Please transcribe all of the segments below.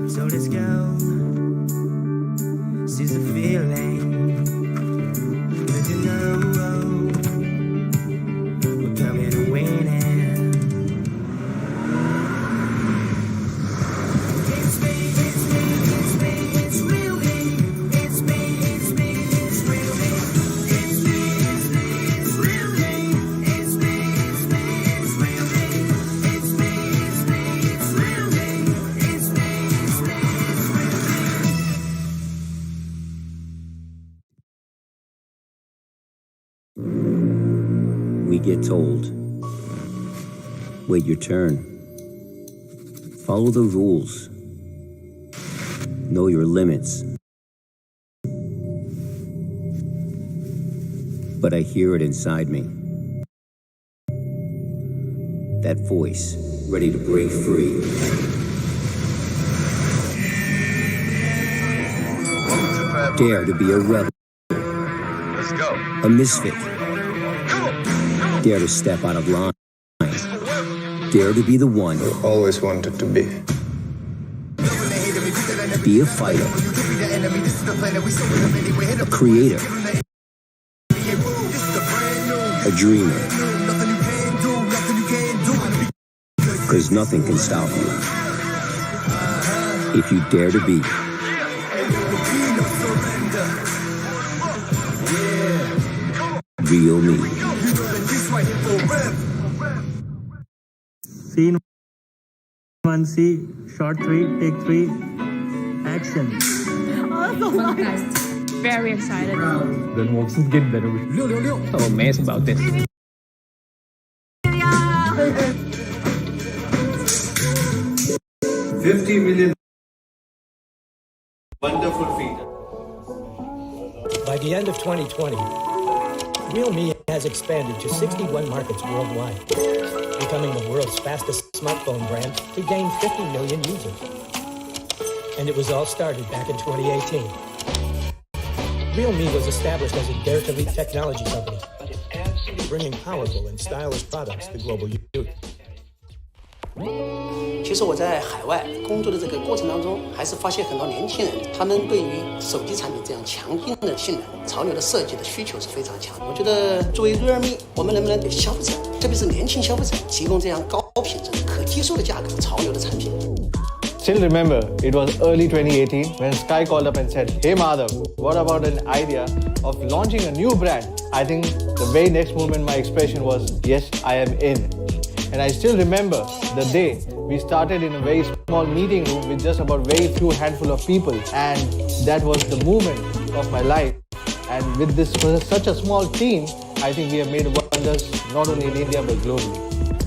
So let's go. Seize the feeling. But you know we're coming to win it. It's me, it's me, it's me, it's real me. It's me, it's me, it's real me. It's me, it's me, it's real me. It's me, it's me, it's real me. It's me, it's me, it's real me. It's me, it's me, it's real me. We get told, wait your turn. Follow the rules. Know your limits. But I hear it inside me. That voice, ready to break free. Dare to be a rebel. Let's go. A misfit. Dare to step out of line. Dare to be the one. Always wanted to be. Be a fighter. A creator. A dreamer. Because nothing can stop you. If you dare to be. Real me. Scene 1C, shot 3, take 3, action. Very excited. Then once again, then so amazed about this. $50 million. Wonderful feat. By the end of 2020, Realme has expanded to 61 markets worldwide, becoming the world's fastest smartphone brand to gain 50 million users. And it was all started back in 2018. Realme was established as a dare-to-leap technology company, bringing powerful and stylish products to global youth. 其实我在海外工作的这个过程当中，还是发现很多年轻人，他们对于手机产品这样强硬的性能、潮流的设计的需求是非常强。我觉得作为 Realme， 我们能不能给消费者，特别是年轻消费者，提供这样高品质、可接受的价格、潮流的产品？ Still remember, it was early 2018 when Sky called up and said, "Hey Madhav, what about an idea of launching a new brand?" I think the very next moment my expression was, "Yes, I am in." And I still remember the day we started in a very small meeting room with just about very few handful of people, and that was the moment of my life. And with this such a small team, I think we have made wonders not only in India but globally.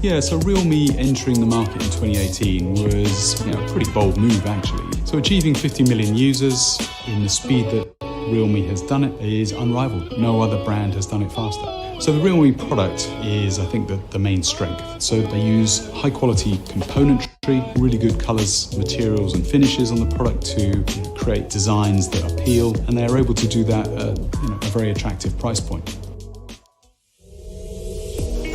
Yeah, so Realme entering the market in 2018 was a pretty bold move actually. So achieving 50 million users in the speed that Realme has done it is unrivaled. No other brand has done it faster. So the Realme product is, I think, the main strength. So they use high quality componentry, really good colors, materials and finishes on the product to create designs that appeal, and they are able to do that at a very attractive price point.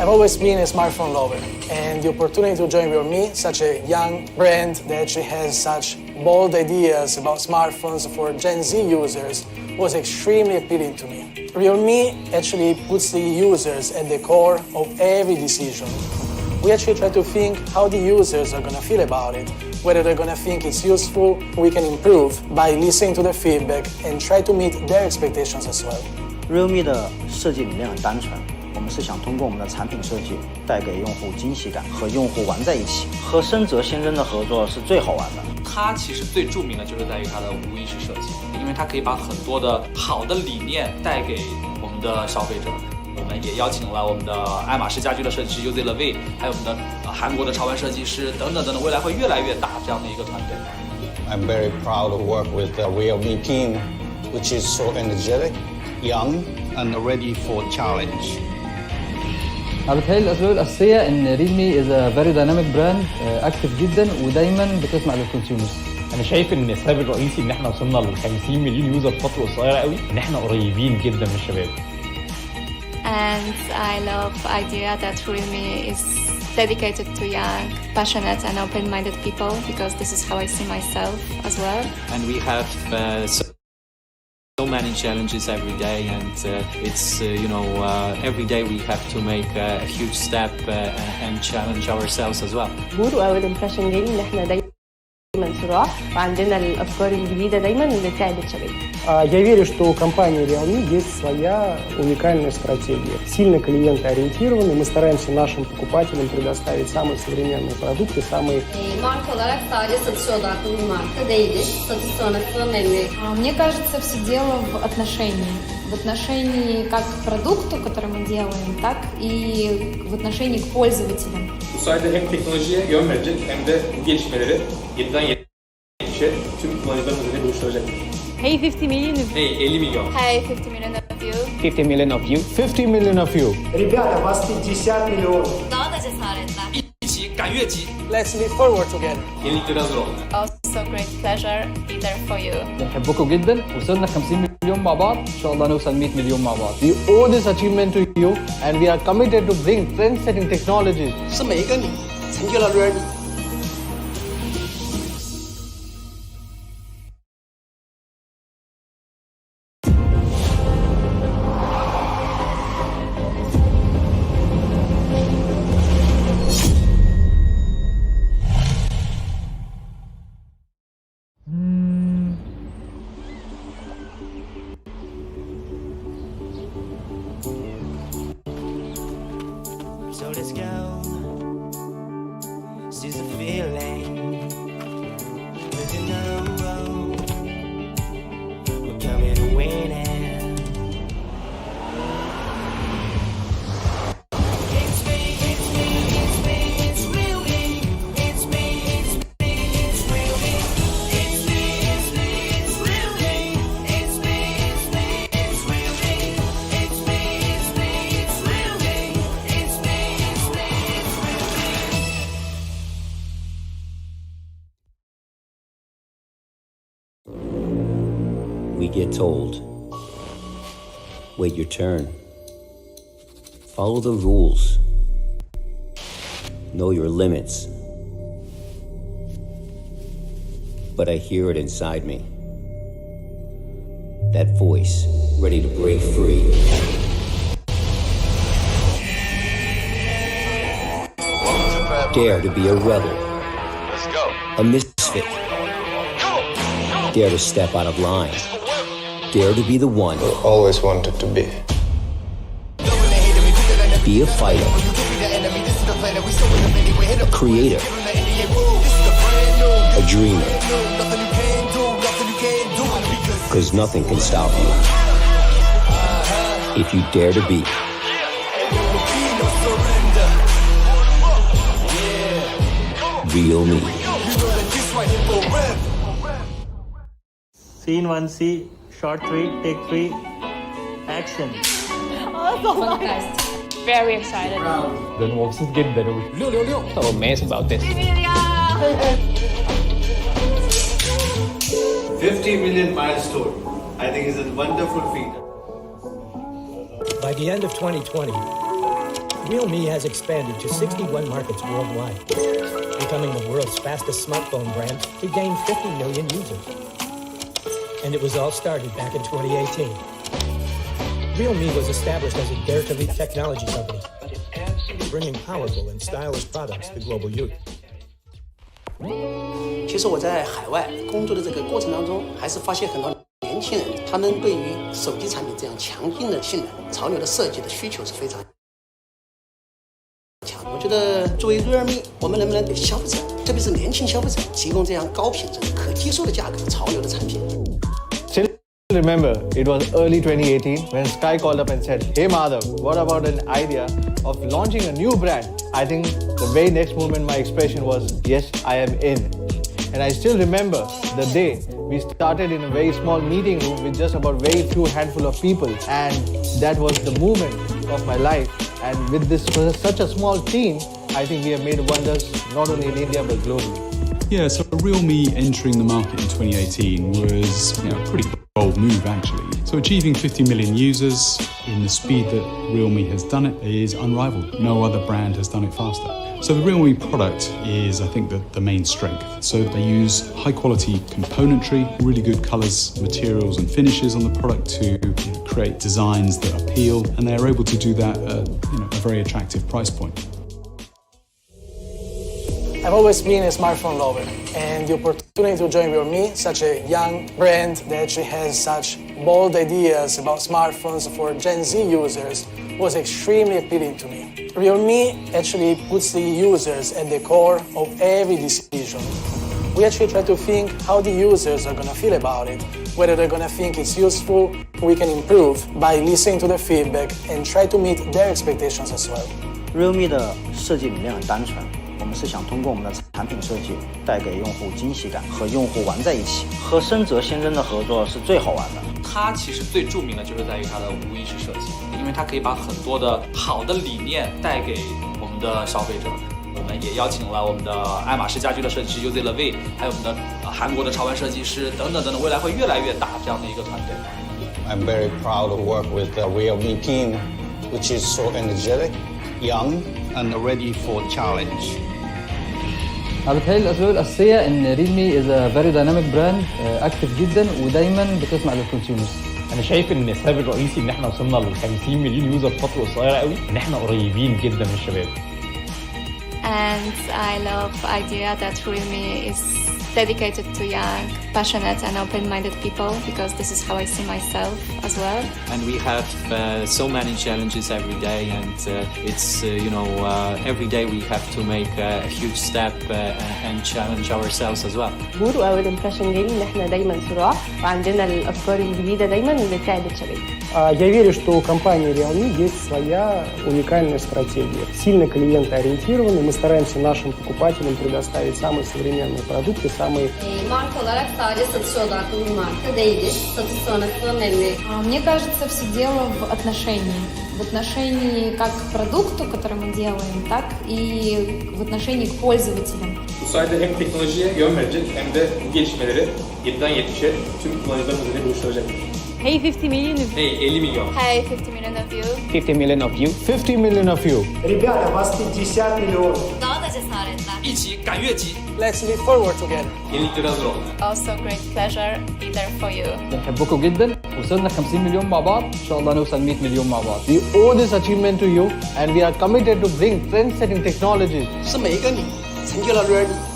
I've always been a smartphone lover, and the opportunity to join Realme, such a young brand that actually has such bold ideas about smartphones for Gen Z users, was extremely appealing to me. Realme actually puts the users at the core of every decision. We actually try to think how the users are going to feel about it, whether they're going to think it's useful, we can improve by listening to their feedback and try to meet their expectations as well. Realme 的设计理念很单纯，我们是想通过我们的产品设计带给用户惊喜感，和用户玩在一起。和深泽先生的合作是最好玩的。它其实最著名的就是在于它的无意识设计，因为它可以把很多的好的理念带给我们的消费者。我们也邀请了我们的爱马仕家居的设计师 Uzi Levy， 还有我们的韩国的潮玩设计师等等等等，未来会越来越大这样的一个团队。I'm very proud to work with the Realme team, which is so energetic, young, and ready for challenge. أنا بتهيألي الأسباب الأساسية إن ريلمي is a very dynamic brand أكتف جدا ودايما بتسمع للكونسيومرز. أنا شايف إن السبب الرئيسي إن إحنا وصلنا ل 50 مليون يوزر في فترة قصيرة قوي، إن إحنا قريبين جدا من الشباب. And I love the idea that Realme is dedicated to young, passionate and open-minded people, because this is how I see myself as well. And we have so many challenges every day, and it's every day we have to make a huge step and challenge ourselves as well. واول impression جاي ان احنا دايما صراع وعندنا الافكار الجديده دايما اللي تساعد الشباب. Я верю, что у компании Realme есть своя уникальная стратегия. Сильно клиентоориентированы, мы стараемся нашим покупателям предоставить самые современные продукты, самые... Marka olarak sadece satış odaklı bir marka değiliz. Satış sonrası memnuniyet. Мне кажется, все дело в отношении. В отношении как к продукту, который мы делаем, так и в отношении к пользователям. Bu sayede hem teknolojiye yön verecek hem de bu gelişmeleri 7'den 70'e tüm kullanıcıların üzerine buluşturacak. Hey 50 million. Hey 50 milyon. Hey 50 million of you. 50 million of you. 50 million of you. Ребята, вас 50 миллионов. Daha da cesaretler. 一起赶越级 Let's leap forward together. Yenilikleri hazır olun. Also great pleasure be there for you. بنحبكم جدا، وصلنا 50 مليون مع بعض، ان شاء الله نوصل 100 مليون مع بعض. We owe this achievement to you, and we are committed to bring trend-setting technologies. 是每一个你成就了 Realme。So let's go. Seize the feeling. Cause you know we're coming to win it. It's me, it's me, it's me, it's real me. It's me, it's me, it's real me. It's me, it's me, it's real me. It's me, it's me, it's real me. It's me, it's me, it's real me. It's me, it's me, it's real me. We get told, wait your turn. Follow the rules. Know your limits. But I hear it inside me. That voice, ready to break free. Dare to be a rebel. Let's go. A misfit. Dare to step out of line. Dare to be the one. Always wanted to be. Be a fighter. A creator. A dreamer. Because nothing can stop you. If you dare to be. Real me. Scene 1C, shot 3, take 3, action. Fantastic. Very excited. ده انا مبسوط جدا so amazed about this. 50 million milestone. I think is a wonderful feat. By the end of 2020, Realme has expanded to 61 markets worldwide, becoming the world's fastest smartphone brand to gain 50 million users. And it was all started back in 2018. Realme was established as a dare-to-leap technology company, bringing powerful and stylish products to global youth. 其实我在海外工作的这个过程当中，还是发现很多年轻人，他们对于手机产品这样强劲的性能、潮流的设计的需求是非常强。我觉得作为 Realme， 我们能不能给消费者，特别是年轻消费者，提供这样高品质、可接受的价格、潮流的产品？ Still remember, it was early 2018 when Sky called up and said, "Hey Madhav, what about an idea of launching a new brand?" I think the very next moment my expression was, "Yes, I am in." And I still remember the day we started in a very small meeting room with just about very few handful of people, and that was the moment of my life. And with this such a small team, I think we have made wonders not only in India but globally. Yeah, so Realme entering the market in 2018 was a pretty bold move actually. So achieving 50 million users in the speed that Realme has done it is unrivaled. No other brand has done it faster. So the Realme product is, I think, the main strength. So they use high quality componentry, really good colors, materials and finishes on the product to create designs that appeal, and they're able to do that at a very attractive price point. I've always been a smartphone lover, and the opportunity to join Realme, such a young brand that actually has such bold ideas about smartphones for Gen Z users, was extremely appealing to me. Realme actually puts the users at the core of every decision. We actually try to think how the users are going to feel about it, whether they're going to think it's useful, we can improve by listening to their feedback and try to meet their expectations as well. Realme 的设计理念很单纯，我们是想通过我们的产品设计带给用户惊喜感，和用户玩在一起。和深泽先生的合作是最好玩的。它其实最著名的就是在于它的无意识设计，因为它可以把很多的好的理念带给我们的消费者。我们也邀请了我们的爱马仕家居的设计师 Realme， 还有我们的韩国的潮玩设计师等等等等，未来会越来越大这样的一个团队。I'm very proud to work with the Realme team, which is so energetic, young, and ready for challenge. أنا بتهيألي الأسباب الأساسية إن ريلمي is a very dynamic brand أكتف جدا ودايما بتسمع للكونسيومرز. انا شايف ان السبب الرئيسي ان احنا وصلنا ل 50 مليون يوزر في فتره قصيره قوي ان احنا قريبين جدا من الشباب. And I love the idea that Realme is dedicated to young, passionate and open-minded people, because this is how I see myself as well. And we have so many challenges every day, and it's every day we have to make a huge step and challenge ourselves as well. واول امبريشن جالي ان احنا دايما صراع وعندنا الافكار الجديده دايما اللي تساعد الشباب. Я верю, что у компании Realme есть своя уникальная стратегия. Сильно клиентоориентированы, мы стараемся нашим покупателям предоставить самые современные продукты, самые... Marka olarak sadece satış odaklı bir marka değiliz. Satış sonrası memnuniyet. Мне кажется, все дело в отношении. В отношении как к продукту, который мы делаем, так и в отношении к пользователям. Bu sayede hem teknolojiye yön verecek hem de bu gelişmeleri 7'den 70'e tüm kullanıcıların üzerinde buluşturacaktır. Hey 50 million. Hey 50 milyon. Hey, 50 million of you. 50 million of you. 50 million of you. Ребята, вас 50 миллионов. Daha da cesaretler. 一起赶越级， Let's leap forward together. yeniliklere hazır olun. Also great pleasure be there for you. بنحبكم جدا، وصلنا 50 مليون مع بعض، إن شاء الله نوصل 100 مليون مع بعض. We owe this achievement to you and we are committed to bring trend-setting technologies. 是每一个你成就了 Realme。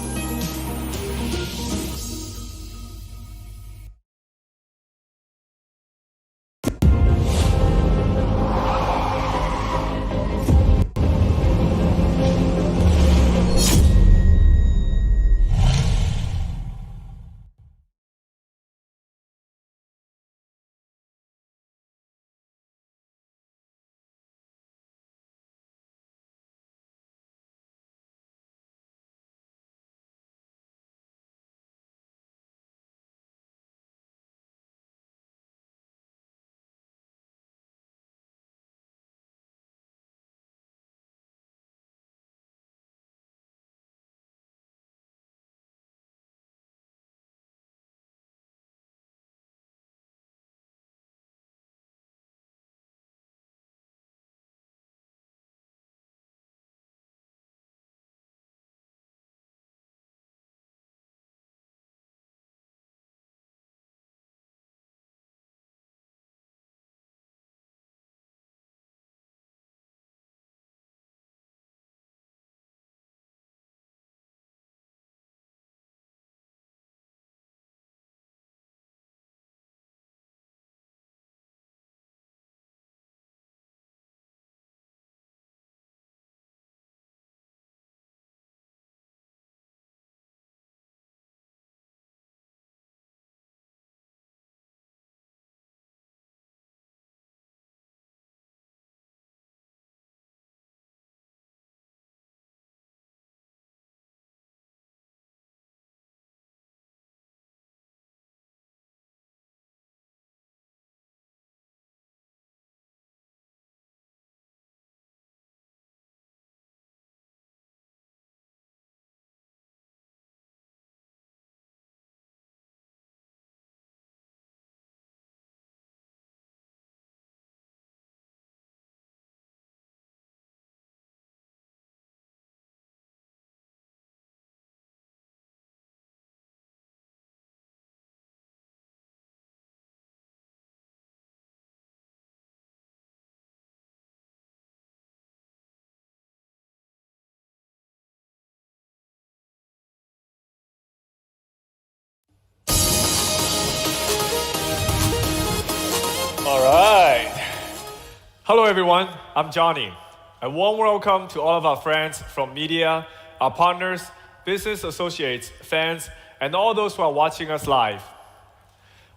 Hello everyone, I'm Johnny. A warm welcome to all of our friends from media, our partners, business associates, fans, and all those who are watching us live.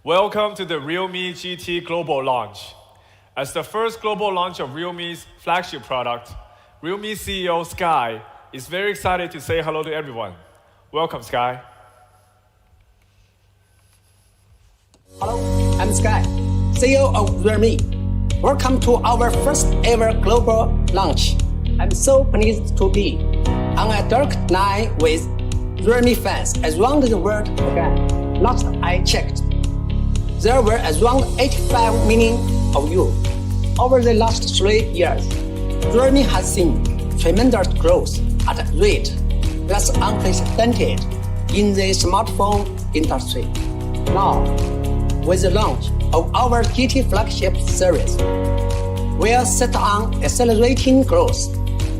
Welcome to the Realme GT Global Launch. As the first global launch of Realme's flagship product, Realme CEO Sky is very excited to say hello to everyone. Welcome, Sky. Hello, I'm Sky, CEO of Realme. Welcome to our first ever global launch. I'm so pleased to be on a dark night with Realme fans around the world again. Last I checked, there were around 85 million of you. Over the last 3 years, Realme has seen tremendous growth at a rate that's unprecedented in the smartphone industry. Now, with the launch of our GT flagship series, we are set on accelerating growth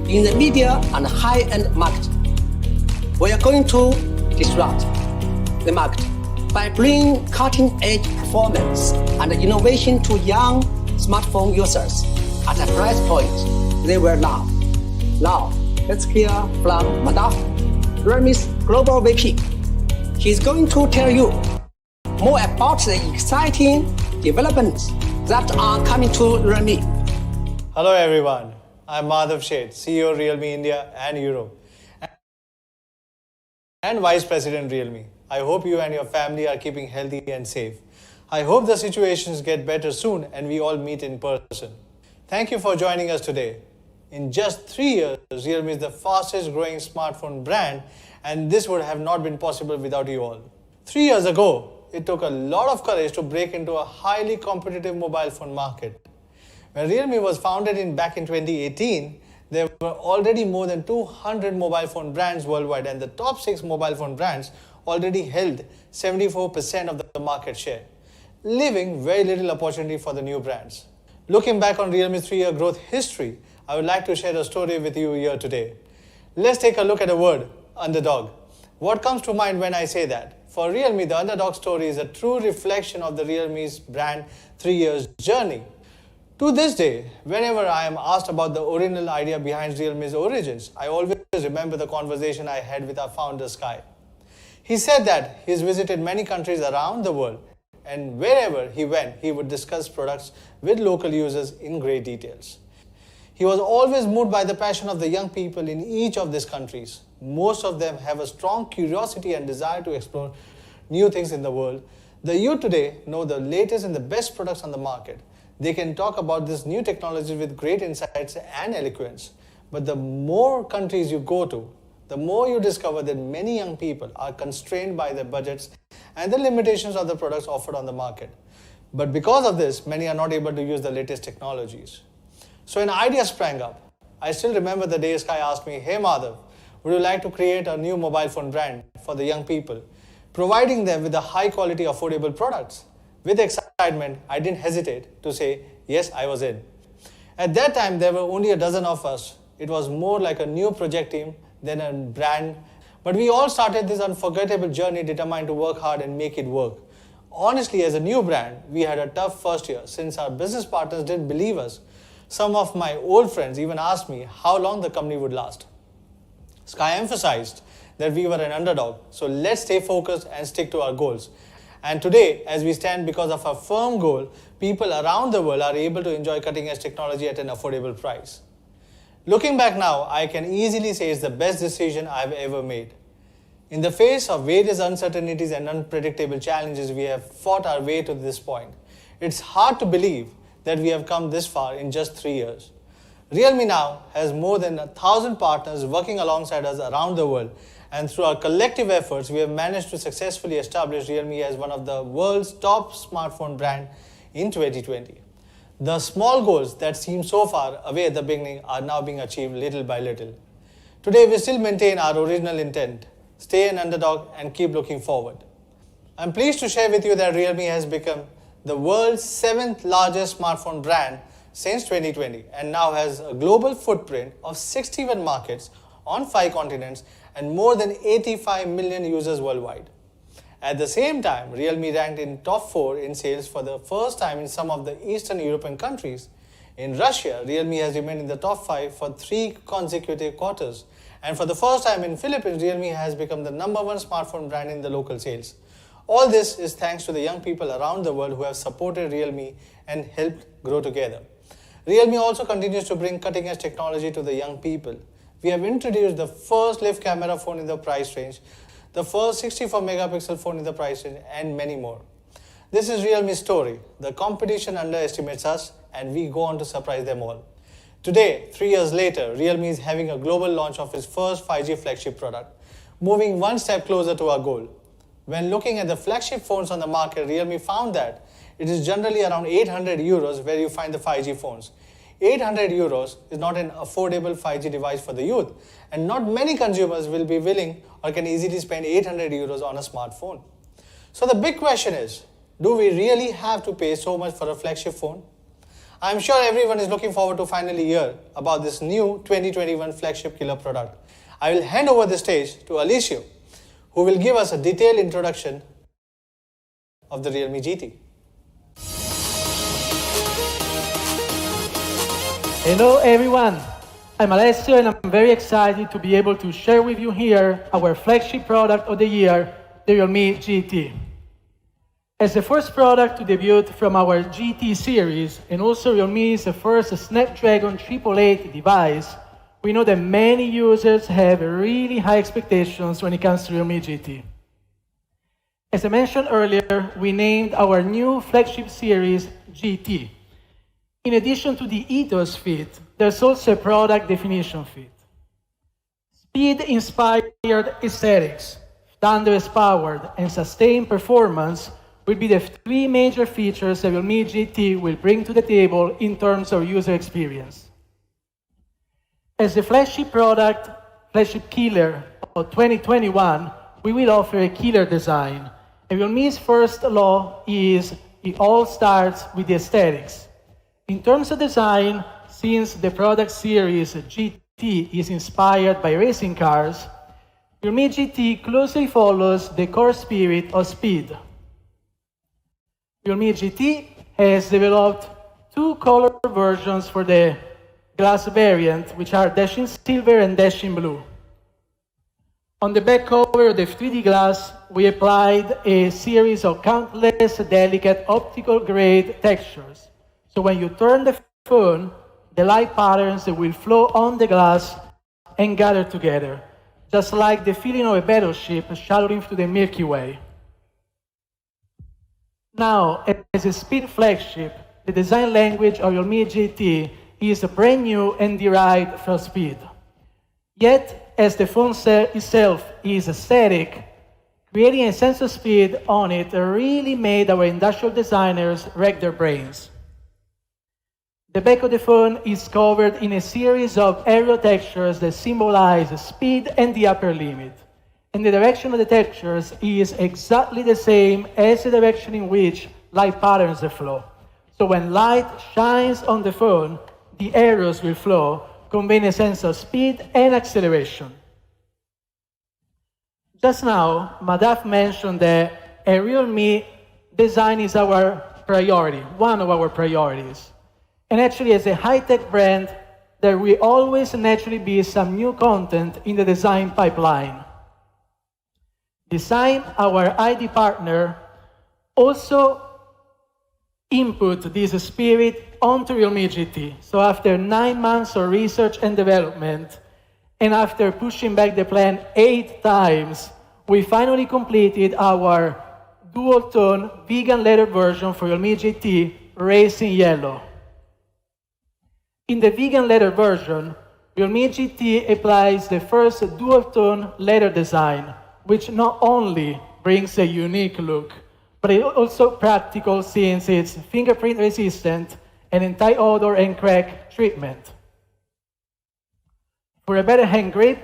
in the media and high-end market. We are going to disrupt the market by bringing cutting-edge performance and innovation to young smartphone users at a price point they will love. Now, let's hear from Madaf, Realme's Global VP. He's going to tell you more about the exciting developments that are coming to Realme. Hello everyone, I'm Madhav Sheth, CEO Realme India and Europe and Vice President Realme. I hope you and your family are keeping healthy and safe. I hope the situations get better soon and we all meet in person. Thank you for joining us today. In just 3 years, Realme is the fastest growing smartphone brand, and this would have not been possible without you all. 3 years ago, it took a lot of courage to break into a highly competitive mobile phone market. When Realme was founded back in 2018, there were already more than 200 mobile phone brands worldwide, and the top 6 mobile phone brands already held 74% of the market share, leaving very little opportunity for the new brands. Looking back on Realme's 3-year growth history, I would like to share a story with you here today. Let's take a look at the word underdog. What comes to mind when I say that? For Realme, the underdog story is a true reflection of the Realme's brand 3 years journey. To this day, whenever I am asked about the original idea behind Realme's origins, I always remember the conversation I had with our founder Sky. He said that he's visited many countries around the world, and wherever he went, he would discuss products with local users in great details. He was always moved by the passion of the young people in each of these countries. Most of them have a strong curiosity and desire to explore new things in the world. The youth today know the latest and the best products on the market. They can talk about this new technology with great insights and eloquence. But the more countries you go to, the more you discover that many young people are constrained by their budgets and the limitations of the products offered on the market. But because of this, many are not able to use the latest technologies. So an idea sprang up. I still remember the day Sky asked me, "Hey Madhav, would you like to create a new mobile phone brand for the young people, providing them with the high quality affordable products?" With excitement, I didn't hesitate to say, yes, I was in. At that time, there were only a dozen of us. It was more like a new project team than a brand. But we all started this unforgettable journey determined to work hard and make it work. Honestly, as a new brand, we had a tough first year since our business partners didn't believe us. Some of my old friends even asked me how long the company would last. Sky emphasized that we were an underdog, so let's stay focused and stick to our goals. And today, as we stand because of our firm goal, people around the world are able to enjoy cutting-edge technology at an affordable price. Looking back now, I can easily say it's the best decision I've ever made. In the face of various uncertainties and unpredictable challenges, we have fought our way to this point. It's hard to believe that we have come this far in just 3 years. Realme now has more than 1,000 partners working alongside us around the world, and through our collective efforts, we have managed to successfully establish Realme as one of the world's top smartphone brands in 2020. The small goals that seemed so far away at the beginning are now being achieved little by little. Today, we still maintain our original intent, stay an underdog and keep looking forward. I'm pleased to share with you that Realme has become the world's 7th largest smartphone brand since 2020 and now has a global footprint of 61 markets on 5 continents and more than 85 million users worldwide. At the same time, Realme ranked in top 4 in sales for the first time in some of the Eastern European countries. In Russia, Realme has remained in the top 5 for 3 consecutive quarters. And for the first time in Philippines, Realme has become the #1 smartphone brand in the local sales. All this is thanks to the young people around the world who have supported Realme and helped grow together. Realme also continues to bring cutting-edge technology to the young people. We have introduced the first live camera phone in the price range, the first 64-megapixel phone in the price range, and many more. This is Realme's story. The competition underestimates us, and we go on to surprise them all. Today, 3 years later, Realme is having a global launch of its first 5G flagship product, moving one step closer to our goal. When looking at the flagship phones on the market, Realme found that it is generally around 800 euros where you find the 5G phones. 800 euros is not an affordable 5G device for the youth, and not many consumers will be willing or can easily spend 800 euros on a smartphone. So the big question is, do we really have to pay so much for a flagship phone? I'm sure everyone is looking forward to finally hear about this new 2021 flagship killer product. I will hand over the stage to Alicia, who will give us a detailed introduction of the Realme GT. Hello everyone, I'm Alessio and I'm very excited to be able to share with you here our flagship product of the year, the Realme GT. As the first product to debut from our GT series, and also Realme's first Snapdragon 888 device, we know that many users have really high expectations when it comes to Realme GT. As I mentioned earlier, we named our new flagship series GT. In addition to the ethos fit, there's also a product definition fit. Speed-inspired aesthetics, thunderous-powered, and sustained performance will be the 3 major features that Realme GT will bring to the table in terms of user experience. As the flagship product, flagship killer of 2021, we will offer a killer design. And Realme's first law is it all starts with the aesthetics. In terms of design, since the product series GT is inspired by racing cars, Realme GT closely follows the core spirit of speed. Realme GT has developed 2 color versions for the glass variant, which are Dashing Silver and Dashing Blue. On the back cover of the 3D glass, we applied a series of countless delicate optical grade textures. So when you turn the phone, the light patterns will flow on the glass and gather together, just like the feeling of a battleship shutting through the Milky Way. Now, as a speed flagship, the design language of Realme GT is brand new and derived from speed. Yet, as the phone itself is aesthetic, creating a sense of speed on it really made our industrial designers rack their brains. The back of the phone is covered in a series of aerial textures that symbolize speed and the upper limit. And the direction of the textures is exactly the same as the direction in which light patterns flow. So when light shines on the phone, the arrows will flow, conveying a sense of speed and acceleration. Just now, Madhav mentioned that a Realme design is our priority, one of our priorities. And actually, as a high-tech brand, there will always naturally be some new content in the design pipeline. Design, our ID partner, also input this spirit onto Realme GT. So after 9 months of research and development, and after pushing back the plan 8 times, we finally completed our dual-tone vegan leather version for Realme GT, Racing Yellow. In the vegan leather version, Realme GT applies the first dual-tone leather design, which not only brings a unique look, but it's also practical since it's fingerprint resistant and anti-odor and crack treatment. For a better hand grip,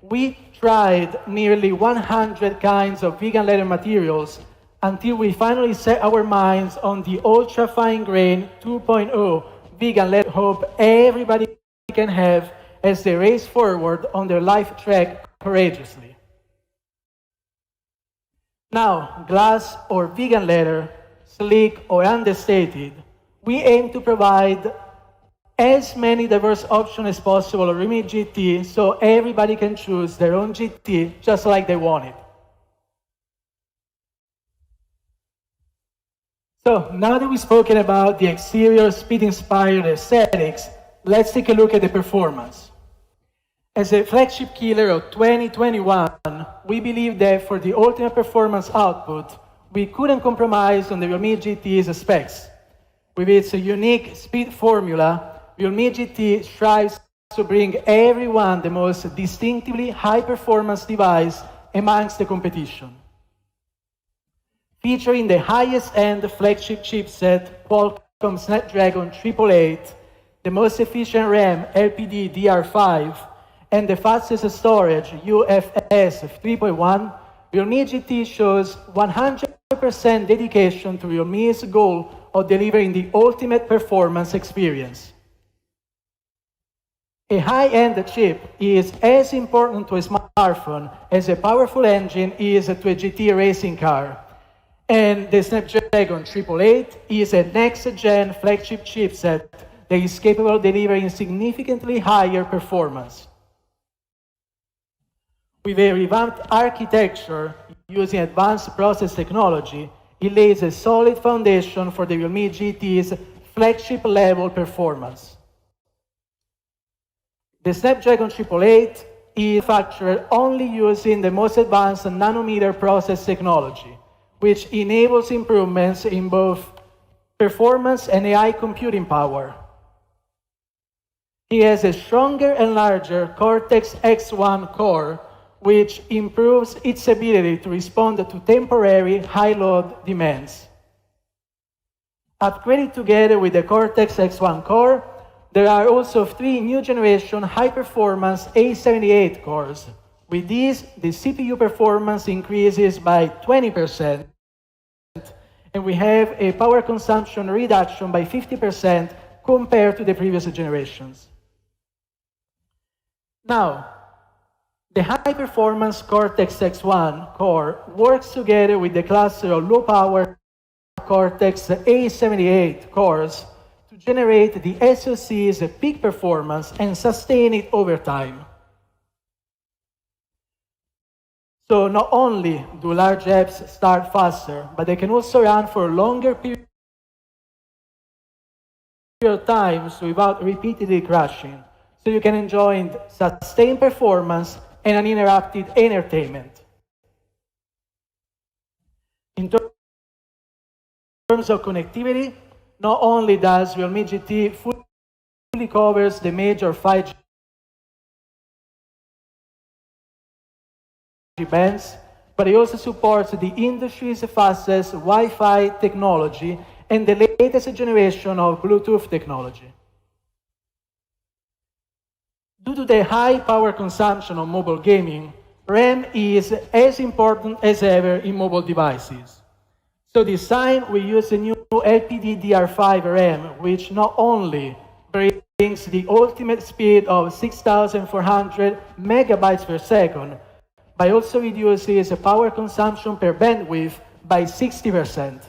we tried nearly 100 kinds of vegan leather materials until we finally set our minds on the ultra-fine grain 2.0 vegan leather hope everybody can have as they race forward on their life track courageously. Now, glass or vegan leather, sleek or understated, we aim to provide as many diverse options as possible of Realme GT so everybody can choose their own GT just like they want it. So now that we've spoken about the exterior speed-inspired aesthetics, let's take a look at the performance. As a flagship killer of 2021, we believe that for the ultimate performance output, we couldn't compromise on the Realme GT's specs. With its unique speed formula, Realme GT strives to bring everyone the most distinctively high-performance device amongst the competition. Featuring the highest-end flagship chipset, Qualcomm Snapdragon 888, the most efficient RAM LPDDR5, and the fastest storage UFS 3.1, Realme GT shows 100% dedication to Realme's goal of delivering the ultimate performance experience. A high-end chip is as important to a smartphone as a powerful engine is to a GT racing car. And the Snapdragon 888 is a next-gen flagship chipset that is capable of delivering significantly higher performance. With a revamped architecture using advanced process technology, it lays a solid foundation for the Realme GT's flagship-level performance. The Snapdragon 888 is manufactured only using the most advanced nanometer process technology, which enables improvements in both performance and AI computing power. It has a stronger and larger Cortex-X1 core, which improves its ability to respond to temporary high-load demands. Upgraded together with the Cortex-X1 core, there are also 3 new generation high-performance A78 cores. With these, the CPU performance increases by 20%, and we have a power consumption reduction by 50% compared to the previous generations. Now, the high-performance Cortex-X1 core works together with the cluster of low-power Cortex A78 cores to generate the SoC's peak performance and sustain it over time. So not only do large apps start faster, but they can also run for longer periods of time without repeatedly crashing. So you can enjoy sustained performance and uninterrupted entertainment. In terms of connectivity, not only does Realme GT fully covers the major 5G bands, but it also supports the industry's fastest Wi-Fi technology and the latest generation of Bluetooth technology. Due to the high power consumption of mobile gaming, RAM is as important as ever in mobile devices. So this time we use a new LPDDR5 RAM, which not only brings the ultimate speed of 6,400 megabytes per second, but also reduces the power consumption per bandwidth by 60%.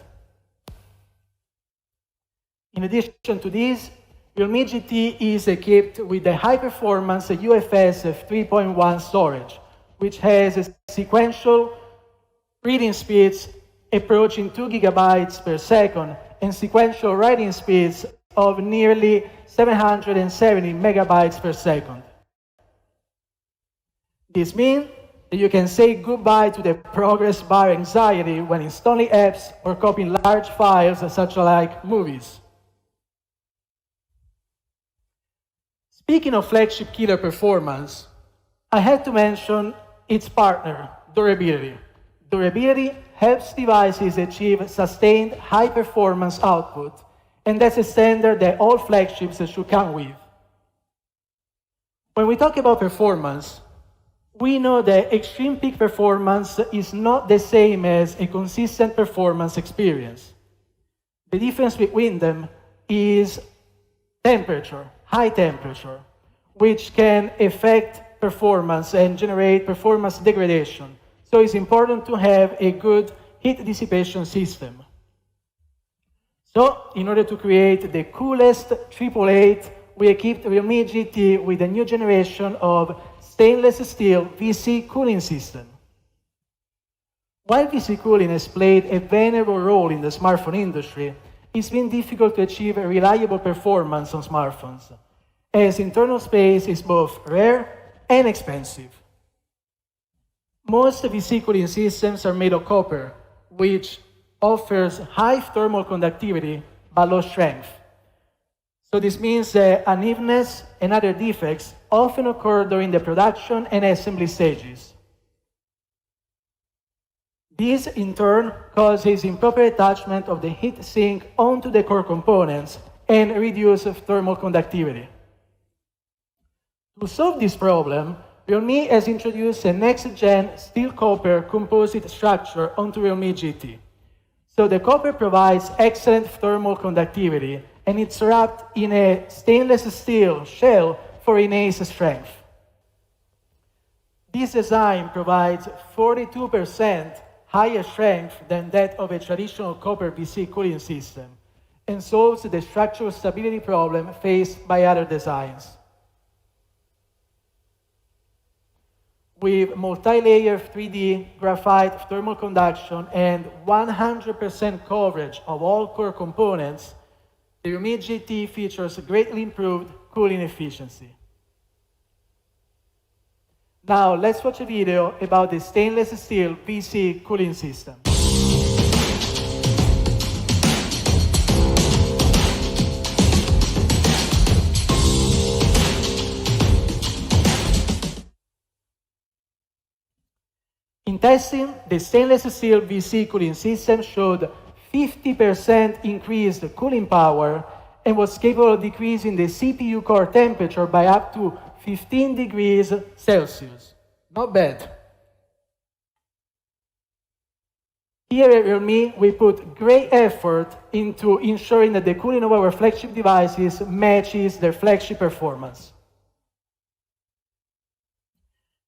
In addition to this, Realme GT is equipped with the high-performance UFS 3.1 storage, which has sequential reading speeds approaching 2 gigabytes per second and sequential writing speeds of nearly 770 megabytes per second. This means that you can say goodbye to the progress bar anxiety when installing apps or copying large files such like movies. Speaking of flagship killer performance, I had to mention its partner, durability. Durability helps devices achieve sustained high-performance output, and that's a standard that all flagships should come with. When we talk about performance, we know that extreme peak performance is not the same as a consistent performance experience. The difference between them is temperature, high temperature, which can affect performance and generate performance degradation. So it's important to have a good heat dissipation system. So in order to create the coolest 888 we equipped Realme GT with a new generation of stainless steel VC cooling system. While VC cooling has played a venerable role in the smartphone industry, it's been difficult to achieve a reliable performance on smartphones, as internal space is both rare and expensive. Most VC cooling systems are made of copper, which offers high thermal conductivity but low strength. So this means that unevenness and other defects often occur during the production and assembly stages. This, in turn, causes improper attachment of the heat sink onto the core components and reduce thermal conductivity. To solve this problem, Realme has introduced a next-gen steel-copper composite structure onto Realme GT. So the copper provides excellent thermal conductivity, and it's wrapped in a stainless steel shell for enhanced strength. This design provides 42% higher strength than that of a traditional copper VC cooling system, and solves the structural stability problem faced by other designs. With multi-layer 3D graphite thermal conduction and 100% coverage of all core components, the Realme GT features greatly improved cooling efficiency. Now let's watch a video about the stainless steel VC cooling system. In testing, the stainless steel VC cooling system showed 50% increased cooling power and was capable of decreasing the CPU core temperature by up to 15 degrees Celsius. Not bad. Here at Realme, we put great effort into ensuring that the cooling of our flagship devices matches their flagship performance.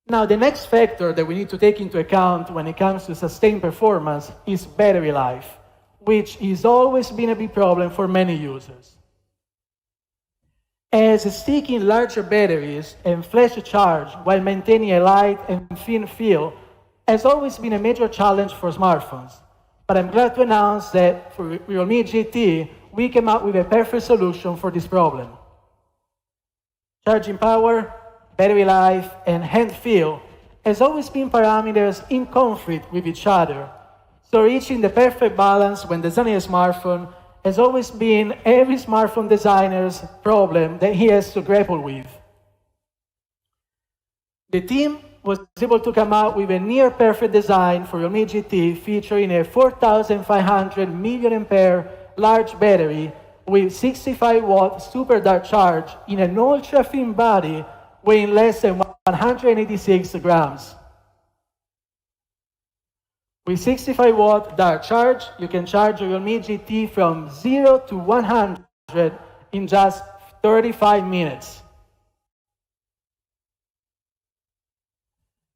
Now, the next factor that we need to take into account when it comes to sustained performance is battery life, which has always been a big problem for many users. As sticking larger batteries and flash charge while maintaining a light and thin feel has always been a major challenge for smartphones. But I'm glad to announce that for Realme GT, we came up with a perfect solution for this problem. Charging power, battery life, and hand feel has always been parameters in conflict with each other. So reaching the perfect balance when designing a smartphone has always been every smartphone designer's problem that he has to grapple with. The team was able to come out with a near-perfect design for Realme GT featuring a 4,500 mAh large battery with 65-watt super dark charge in an ultra-thin body weighing less than 186 grams. With 65-watt dark charge, you can charge your Realme GT from 0 to 100 in just 35 minutes.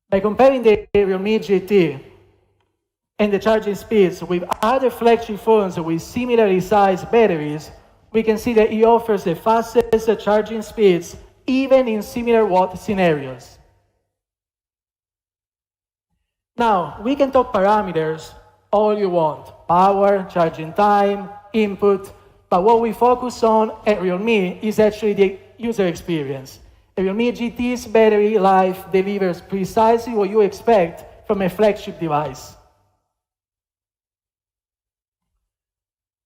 By comparing the Realme GT and the charging speeds with other flagship phones with similarly sized batteries, we can see that it offers the fastest charging speeds even in similar watt scenarios. Now, we can talk parameters all you want, power, charging time, input, but what we focus on at Realme is actually the user experience. The Realme GT's battery life delivers precisely what you expect from a flagship device.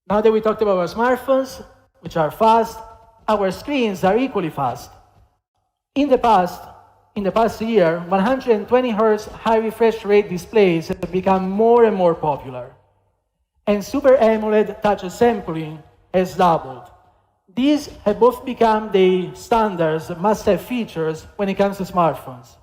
Now that we talked about our smartphones, which are fast, our screens are equally fast. In the past year, 120 Hz high refresh rate displays have become more and more popular. And Super AMOLED touch sampling has doubled. These have both become the standards must-have features when it comes to smartphones.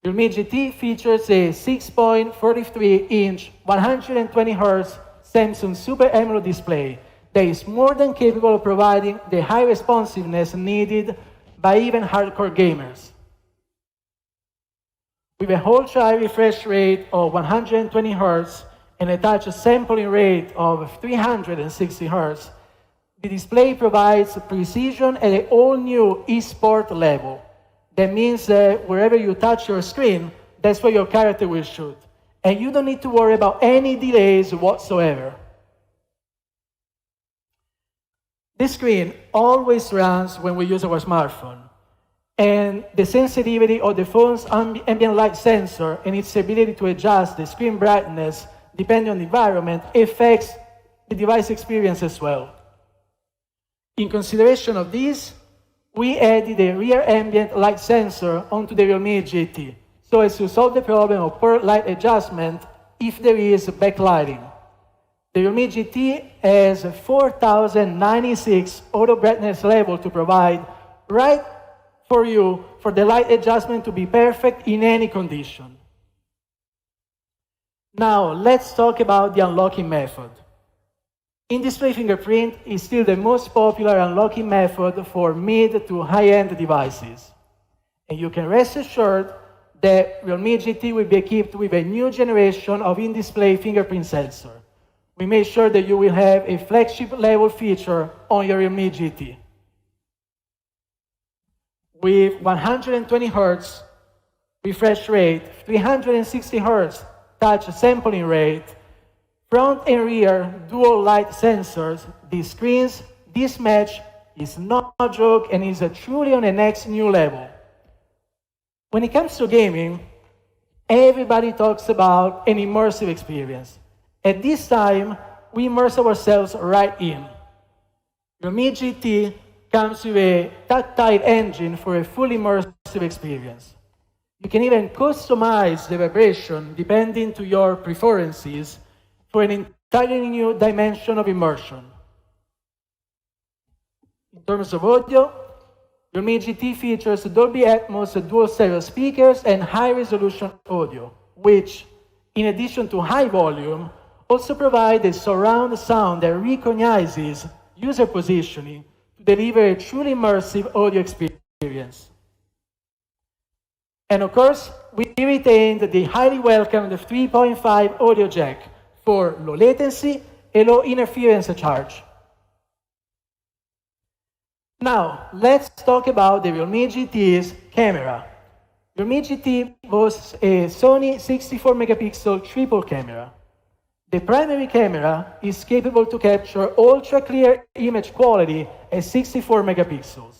Realme GT features a 6.43-inch 120 Hz Samsung Super AMOLED display that is more than capable of providing the high responsiveness needed by even hardcore gamers. With a ultra-high refresh rate of 120 Hz and a touch sampling rate of 360 Hz, The display provides precision at an all-new eSport level. That means that wherever you touch your screen, that's where your character will shoot. And you don't need to worry about any delays whatsoever. This screen always runs when we use our smartphone. And the sensitivity of the phone's ambient light sensor and its ability to adjust the screen brightness depending on the environment affects the device experience as well. In consideration of this, we added a rear ambient light sensor onto the Realme GT, so as to solve the problem of poor light adjustment if there is backlighting. The Realme GT has a 4096 auto brightness level to provide right for you for the light adjustment to be perfect in any condition. Now, let's talk about the unlocking method. In-display fingerprint is still the most popular unlocking method for mid to high-end devices. And you can rest assured that Realme GT will be equipped with a new generation of in-display fingerprint sensor. We made sure that you will have a flagship level feature on your Realme GT. With 120 Hz refresh rate, 360 Hz touch sampling rate, front and rear dual light sensors, these screens, this match is not a joke and is truly on the next new level. When it comes to gaming, everybody talks about an immersive experience. At this time, we immerse ourselves right in. Realme GT comes with a tactile engine for a fully immersive experience. You can even customize the vibration depending to your preferences for an entirely new dimension of immersion. In terms of audio, Realme GT features Dolby Atmos dual stereo speakers and high-resolution audio, which, in addition to high volume, also provide a surround sound that recognizes user positioning to deliver a truly immersive audio experience. And of course, we retained the highly welcomed 3.5 audio jack for low latency and low interference charge. Now, let's talk about the Realme GT's camera. Realme GT boasts a Sony 64 megapixel triple camera. The primary camera is capable to capture ultra-clear image quality at 64 megapixels.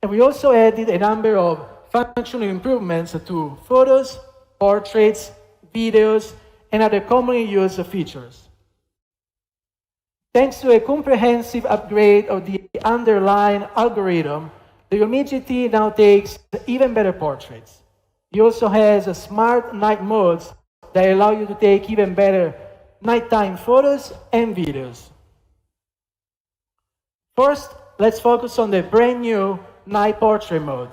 And we also added a number of functional improvements to photos, portraits, videos, and other commonly used features. Thanks to a comprehensive upgrade of the underlying algorithm, the Realme GT now takes even better portraits. It also has smart night modes that allow you to take even better nighttime photos and videos. First, let's focus on the brand new night portrait mode.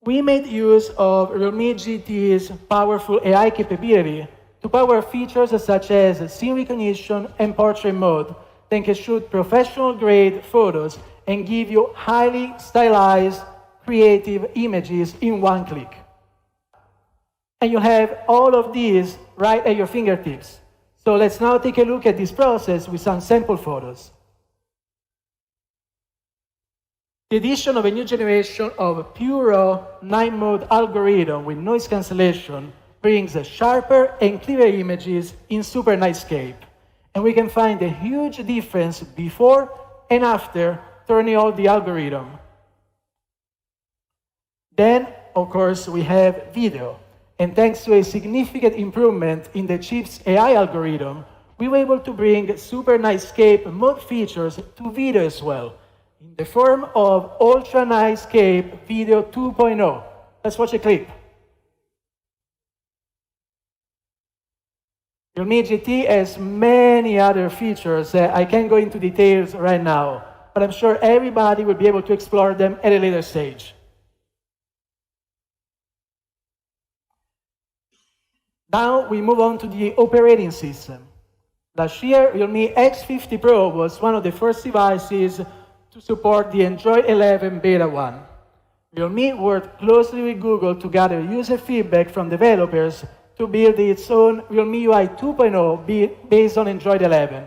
We made use of Realme GT's powerful AI capability to power features such as scene recognition and portrait mode that can shoot professional-grade photos and give you highly stylized, creative images in one click. And you have all of these right at your fingertips. So let's now take a look at this process with some sample photos. The addition of a new generation of pure raw night mode algorithm with noise cancellation brings sharper and clearer images in super nightscape. And we can find a huge difference before and after turning on the algorithm. Then, of course, we have video. And thanks to a significant improvement in the chip's AI algorithm, we were able to bring super nightscape mode features to video as well, in the form of Ultra Nightscape Video 2.0. Let's watch a clip. Realme GT has many other features that I can't go into details right now, but I'm sure everybody will be able to explore them at a later stage. Now we move on to the operating system. Last year, Realme X50 Pro was one of the first devices to support the Android 11 Beta 1. Realme worked closely with Google to gather user feedback from developers to build its own Realme UI 2.0 based on Android 11.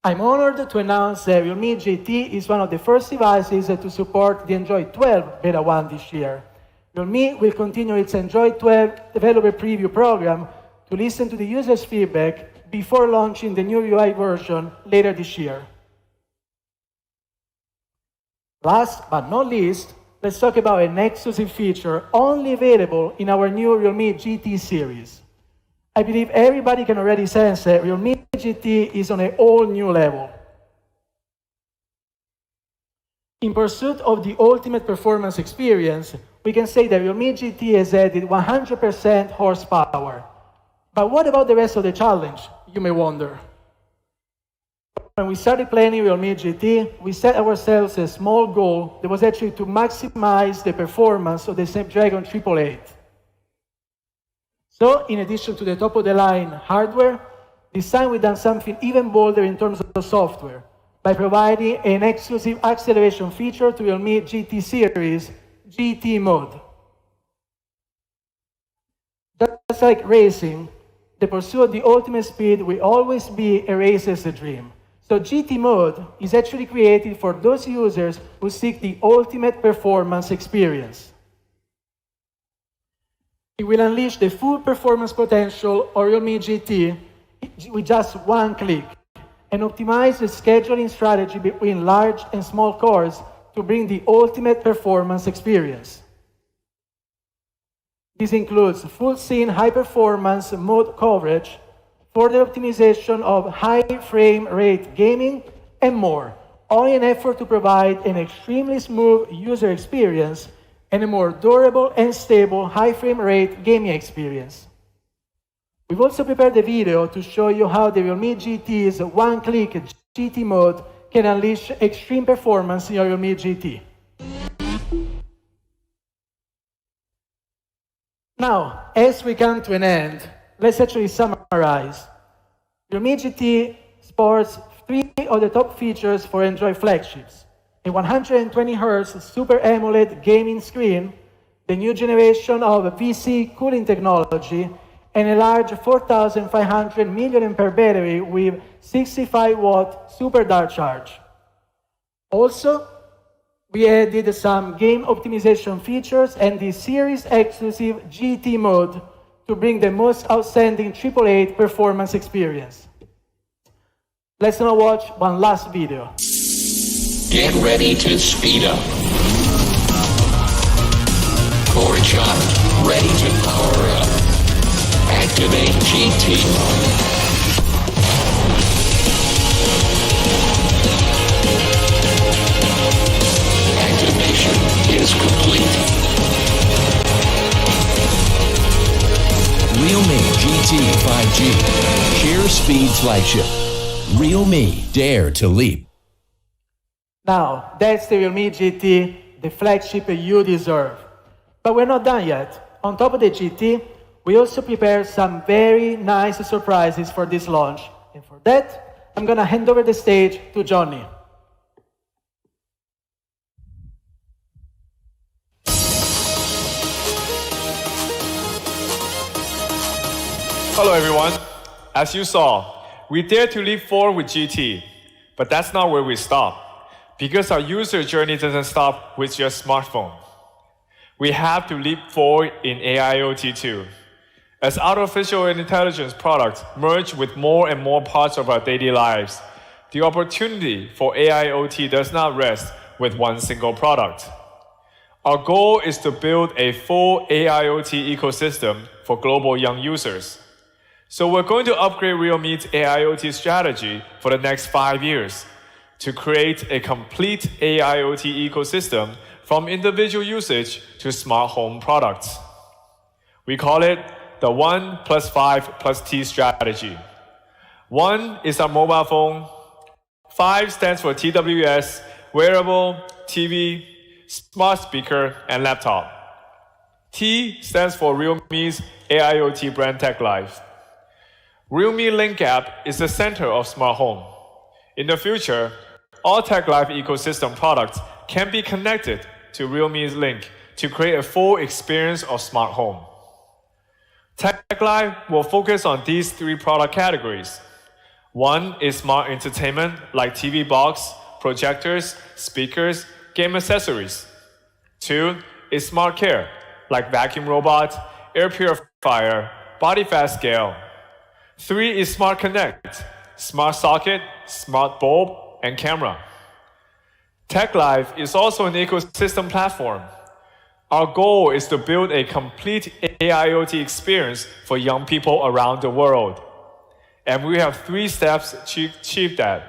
I'm honored to announce that Realme GT is one of the first devices to support the Android 12 Beta 1 this year. Realme will continue its Android 12 developer preview program to listen to the users' feedback before launching the new UI version later this year. Last but not least, let's talk about an exclusive feature only available in our new Realme GT series. I believe everybody can already sense that Realme GT is on a whole new level. In pursuit of the ultimate performance experience, we can say that Realme GT has added 100% horsepower. But what about the rest of the challenge, you may wonder? When we started planning Realme GT, we set ourselves a small goal that was actually to maximize the performance of the Snapdragon 888. So, in addition to the top-of-the-line hardware, this time we've done something even bolder in terms of software by providing an exclusive acceleration feature to Realme GT series, GT Mode. Just like racing, the pursuit of the ultimate speed will always be a racer's dream. So GT Mode is actually created for those users who seek the ultimate performance experience. It will unleash the full performance potential of Realme GT with just one click and optimize the scheduling strategy between large and small cores to bring the ultimate performance experience. This includes full scene high-performance mode coverage, further optimization of high frame rate gaming, and more, all in an effort to provide an extremely smooth user experience and a more durable and stable high frame rate gaming experience. We've also prepared a video to show you how the Realme GT's one-click GT mode can unleash extreme performance in your Realme GT. Now, as we come to an end, let's actually summarize. Realme GT sports 3 of the top features for Android flagships: a 120Hz Super AMOLED gaming screen, the new generation of PC cooling technology, and a large 4,500 mAh battery with 65-watt super dart charge. Also, we added some game optimization features and the series exclusive GT mode to bring the most outstanding 888 performance experience. Let's now watch one last video. Get ready to speed up. Core charge, ready to power up. Activate GT mode. Activation is complete. Realme GT 5G. Share speed flagship. Realme, dare to leap. Now, that's the Realme GT, the flagship you deserve. But we're not done yet. On top of the GT, we also prepared some very nice surprises for this launch. And for that, I'm going to hand over the stage to Johnny. Hello everyone. As you saw, we dared to leap forward with GT, but that's not where we stop. Because our user journey doesn't stop with your smartphone. We have to leap forward in AIoT too. As artificial intelligence products merge with more and more parts of our daily lives, the opportunity for AIoT does not rest with one single product. Our goal is to build a full AIoT ecosystem for global young users. So we're going to upgrade Realme's AIoT strategy for the next 5 years to create a complete AIoT ecosystem from individual usage to smart home products. We call it the 1+5+T strategy. 1 is our mobile phone. 5 stands for TWS, wearable, TV, smart speaker, and laptop. T stands for Realme's AIoT brand Tech Life. Realme Link app is the center of smart home. In the future, all Tech Life ecosystem products can be connected to Realme's Link to create a full experience of smart home. Tech Life will focus on these 3 product categories: One is smart entertainment like TV box, projectors, speakers, game accessories. Two is smart care like vacuum robot, air purifier, body fat scale. Three is smart connect, smart socket, smart bulb, and camera. Tech Life is also an ecosystem platform. Our goal is to build a complete AIoT experience for young people around the world. And we have 3 steps to achieve that.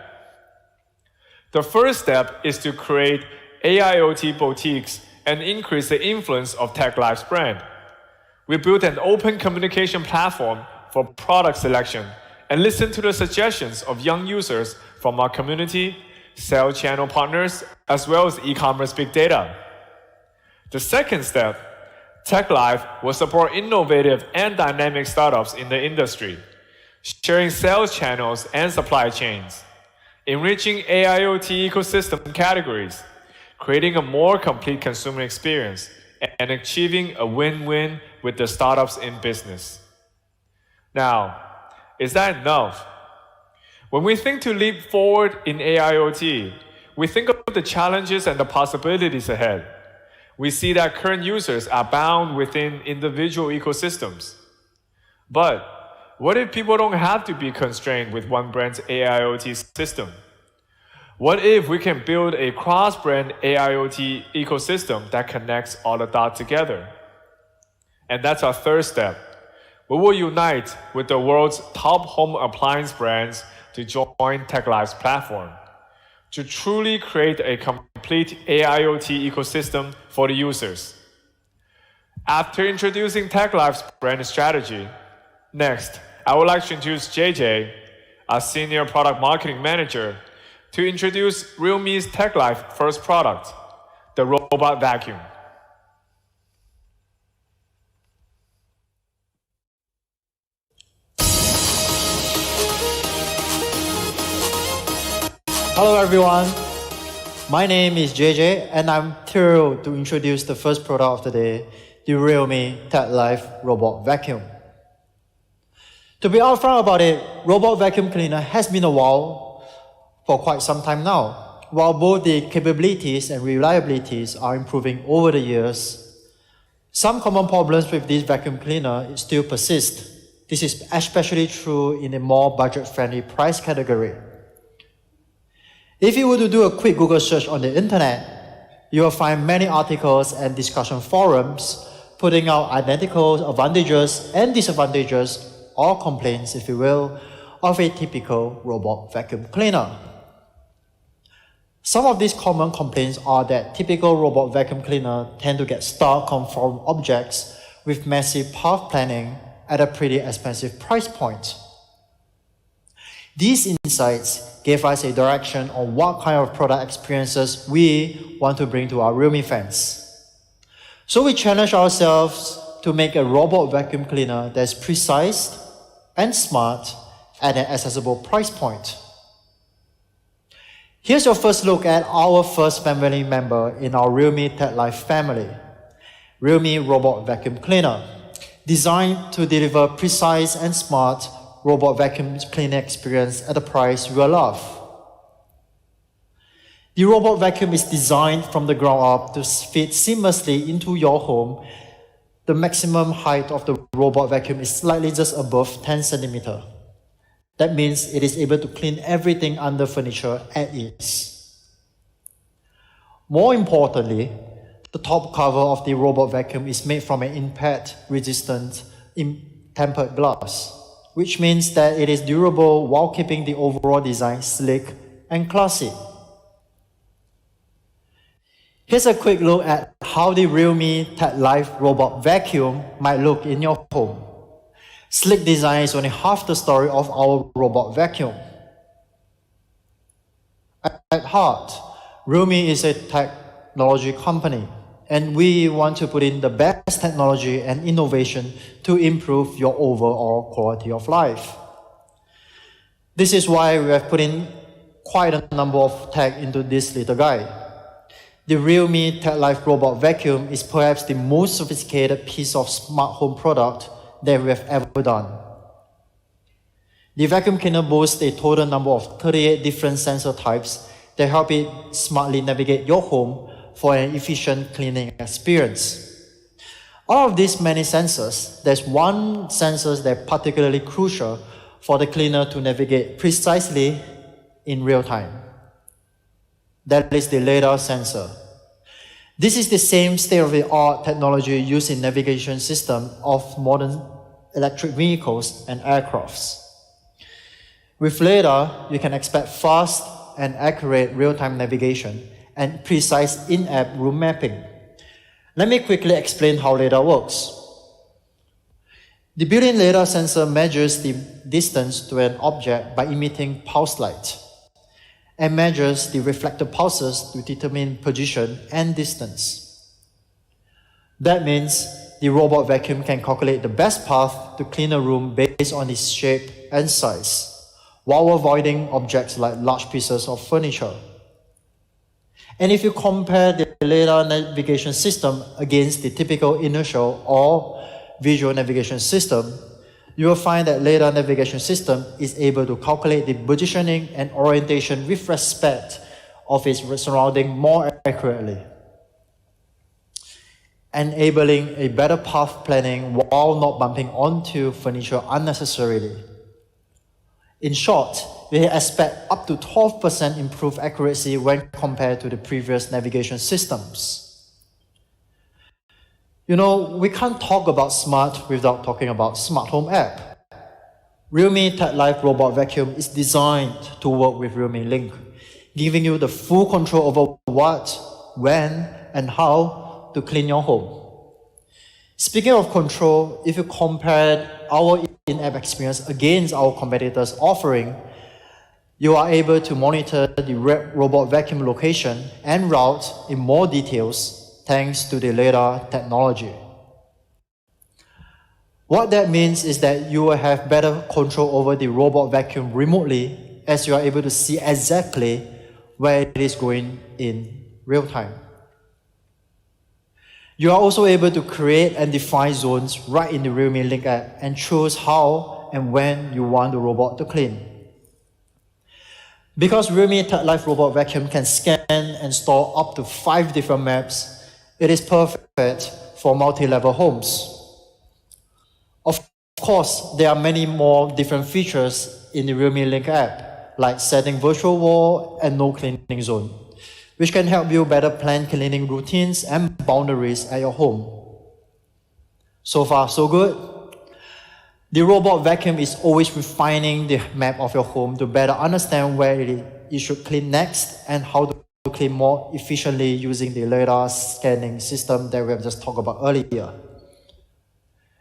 The first step is to create AIoT boutiques and increase the influence of Tech Life's brand. We built an open communication platform for product selection and listen to the suggestions of young users from our community, sales channel partners, as well as e-commerce big data. The second step, Tech Life will support innovative and dynamic startups in the industry, sharing sales channels and supply chains, enriching AIoT ecosystem categories, creating a more complete consumer experience, and achieving a win-win with the startups in business. Now, is that enough? When we think to leap forward in AIoT, we think of the challenges and the possibilities ahead. We see that current users are bound within individual ecosystems. But what if people don't have to be constrained with one brand's AIoT system? What if we can build a cross-brand AIoT ecosystem that connects all the dots together? And that's our third step. We will unite with the world's top home appliance brands to join Tech Life's platform, to truly create a complete AIoT ecosystem for the users. After introducing Tech Life's brand strategy, next, I would like to introduce JJ, our Senior Product Marketing Manager, to introduce Realme's Tech Life first product, the robot vacuum. Hello everyone, my name is JJ and I'm thrilled to introduce the first product of the day, the Realme Tech Life Robot Vacuum. To be upfront about it, robot vacuum cleaner has been a while for quite some time now. While both the capabilities and reliabilities are improving over the years, some common problems with this vacuum cleaner still persist. This is especially true in a more budget-friendly price category. If you were to do a quick Google search on the internet, you will find many articles and discussion forums putting out identical advantages and disadvantages, or complaints, if you will, of a typical robot vacuum cleaner. Some of these common complaints are that typical robot vacuum cleaner tend to get stuck on foreign objects with massive path planning at a pretty expensive price point. These insights gave us a direction on what kind of product experiences we want to bring to our Realme fans. So we challenged ourselves to make a robot vacuum cleaner that's precise and smart at an accessible price point. Here's your first look at our first family member in our Realme Tech Life family, Realme Robot Vacuum Cleaner, designed to deliver precise and smart robot vacuum cleaner experience at a price you will love. The robot vacuum is designed from the ground up to fit seamlessly into your home. The maximum height of the robot vacuum is slightly just above 10 centimeters. That means it is able to clean everything under furniture at ease. More importantly, the top cover of the robot vacuum is made from an impact-resistant tempered glass, which means that it is durable while keeping the overall design sleek and classy. Here's a quick look at how the Realme Tech Life Robot Vacuum might look in your home. Sleek design is only half the story of our robot vacuum. At heart, Realme is a technology company, and we want to put in the best technology and innovation to improve your overall quality of life. This is why we have put in quite a number of tech into this little guy. The Realme Tech Life Robot Vacuum is perhaps the most sophisticated piece of smart home product that we have ever done. The vacuum cleaner boasts a total number of 38 different sensor types that help it smartly navigate your home for an efficient cleaning experience. Out of these many sensors, there's one sensor that's particularly crucial for the cleaner to navigate precisely in real time. That is the LiDAR sensor. This is the same state-of-the-art technology used in navigation system of modern electric vehicles and aircrafts. With LiDAR, you can expect fast and accurate real-time navigation and precise in-app room mapping. Let me quickly explain how LiDAR works. The built-in LiDAR sensor measures the distance to an object by emitting pulse light and measures the reflected pulses to determine position and distance. That means the robot vacuum can calculate the best path to clean a room based on its shape and size, while avoiding objects like large pieces of furniture. And if you compare the LiDAR navigation system against the typical inertial or visual navigation system, you will find that LiDAR navigation system is able to calculate the positioning and orientation with respect of its surrounding more accurately, enabling a better path planning while not bumping onto furniture unnecessarily. In short, we expect up to 12% improved accuracy when compared to the previous navigation systems. You know, we can't talk about smart without talking about smart home app. Realme Tech Life Robot Vacuum is designed to work with Realme Link, giving you the full control over what, when, and how to clean your home. Speaking of control, if you compare our in-app experience against our competitors' offering, you are able to monitor the robot vacuum location and route in more details thanks to the LiDAR technology. What that means is that you will have better control over the robot vacuum remotely, as you are able to see exactly where it is going in real time. You are also able to create and define zones right in the Realme Link app and choose how and when you want the robot to clean. Because Realme Tech Life Robot Vacuum can scan and store up to 5 different maps, it is perfect for multi-level homes. Of course, there are many more different features in the Realme Link app, like setting virtual wall and no cleaning zone, which can help you better plan cleaning routines and boundaries at your home. So far, so good. The robot vacuum is always refining the map of your home to better understand where you should clean next and how to clean more efficiently using the LiDAR scanning system that we have just talked about earlier.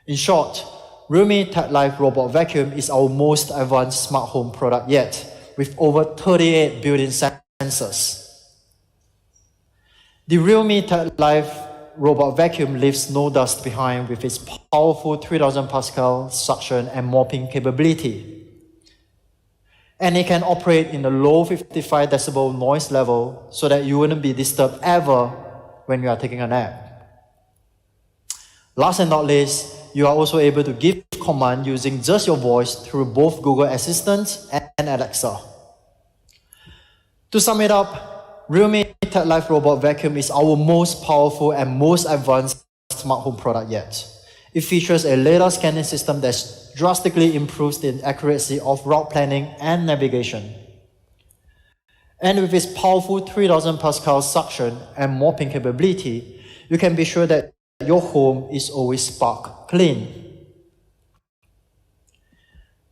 In short, Realme Tech Life Robot Vacuum is our most advanced smart home product yet, with over 38 built-in sensors. The Realme Tech Life Robot Vacuum leaves no dust behind with its powerful 3000 Pascal suction and mopping capability. And it can operate in a low 55 decibel noise level so that you wouldn't be disturbed ever when you are taking a nap. Last and not least, you are also able to give command using just your voice through both Google Assistant and Alexa. To sum it up, Realme Tech Life Robot Vacuum is our most powerful and most advanced smart home product yet. It features a LiDAR scanning system that drastically improves the accuracy of route planning and navigation. And with its powerful 3000 Pascal suction and mopping capability, you can be sure that your home is always spark clean.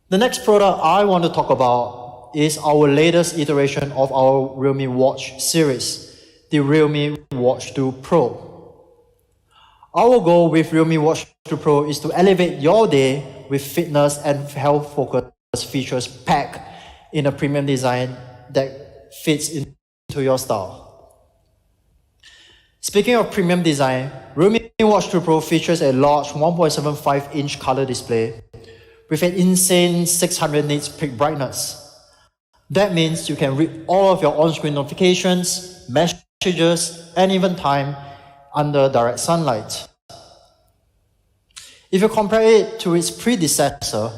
The next product I want to talk about is our latest iteration of our Realme Watch series, the Realme Watch 2 Pro. Our goal with Realme Watch 2 Pro is to elevate your day with fitness and health-focused features packed in a premium design that fits into your style. Speaking of premium design, Realme Watch 2 Pro features a large 1.75-inch color display with an insane 600 nits peak brightness. That means you can read all of your on-screen notifications, messages, and even time under direct sunlight. If you compare it to its predecessor,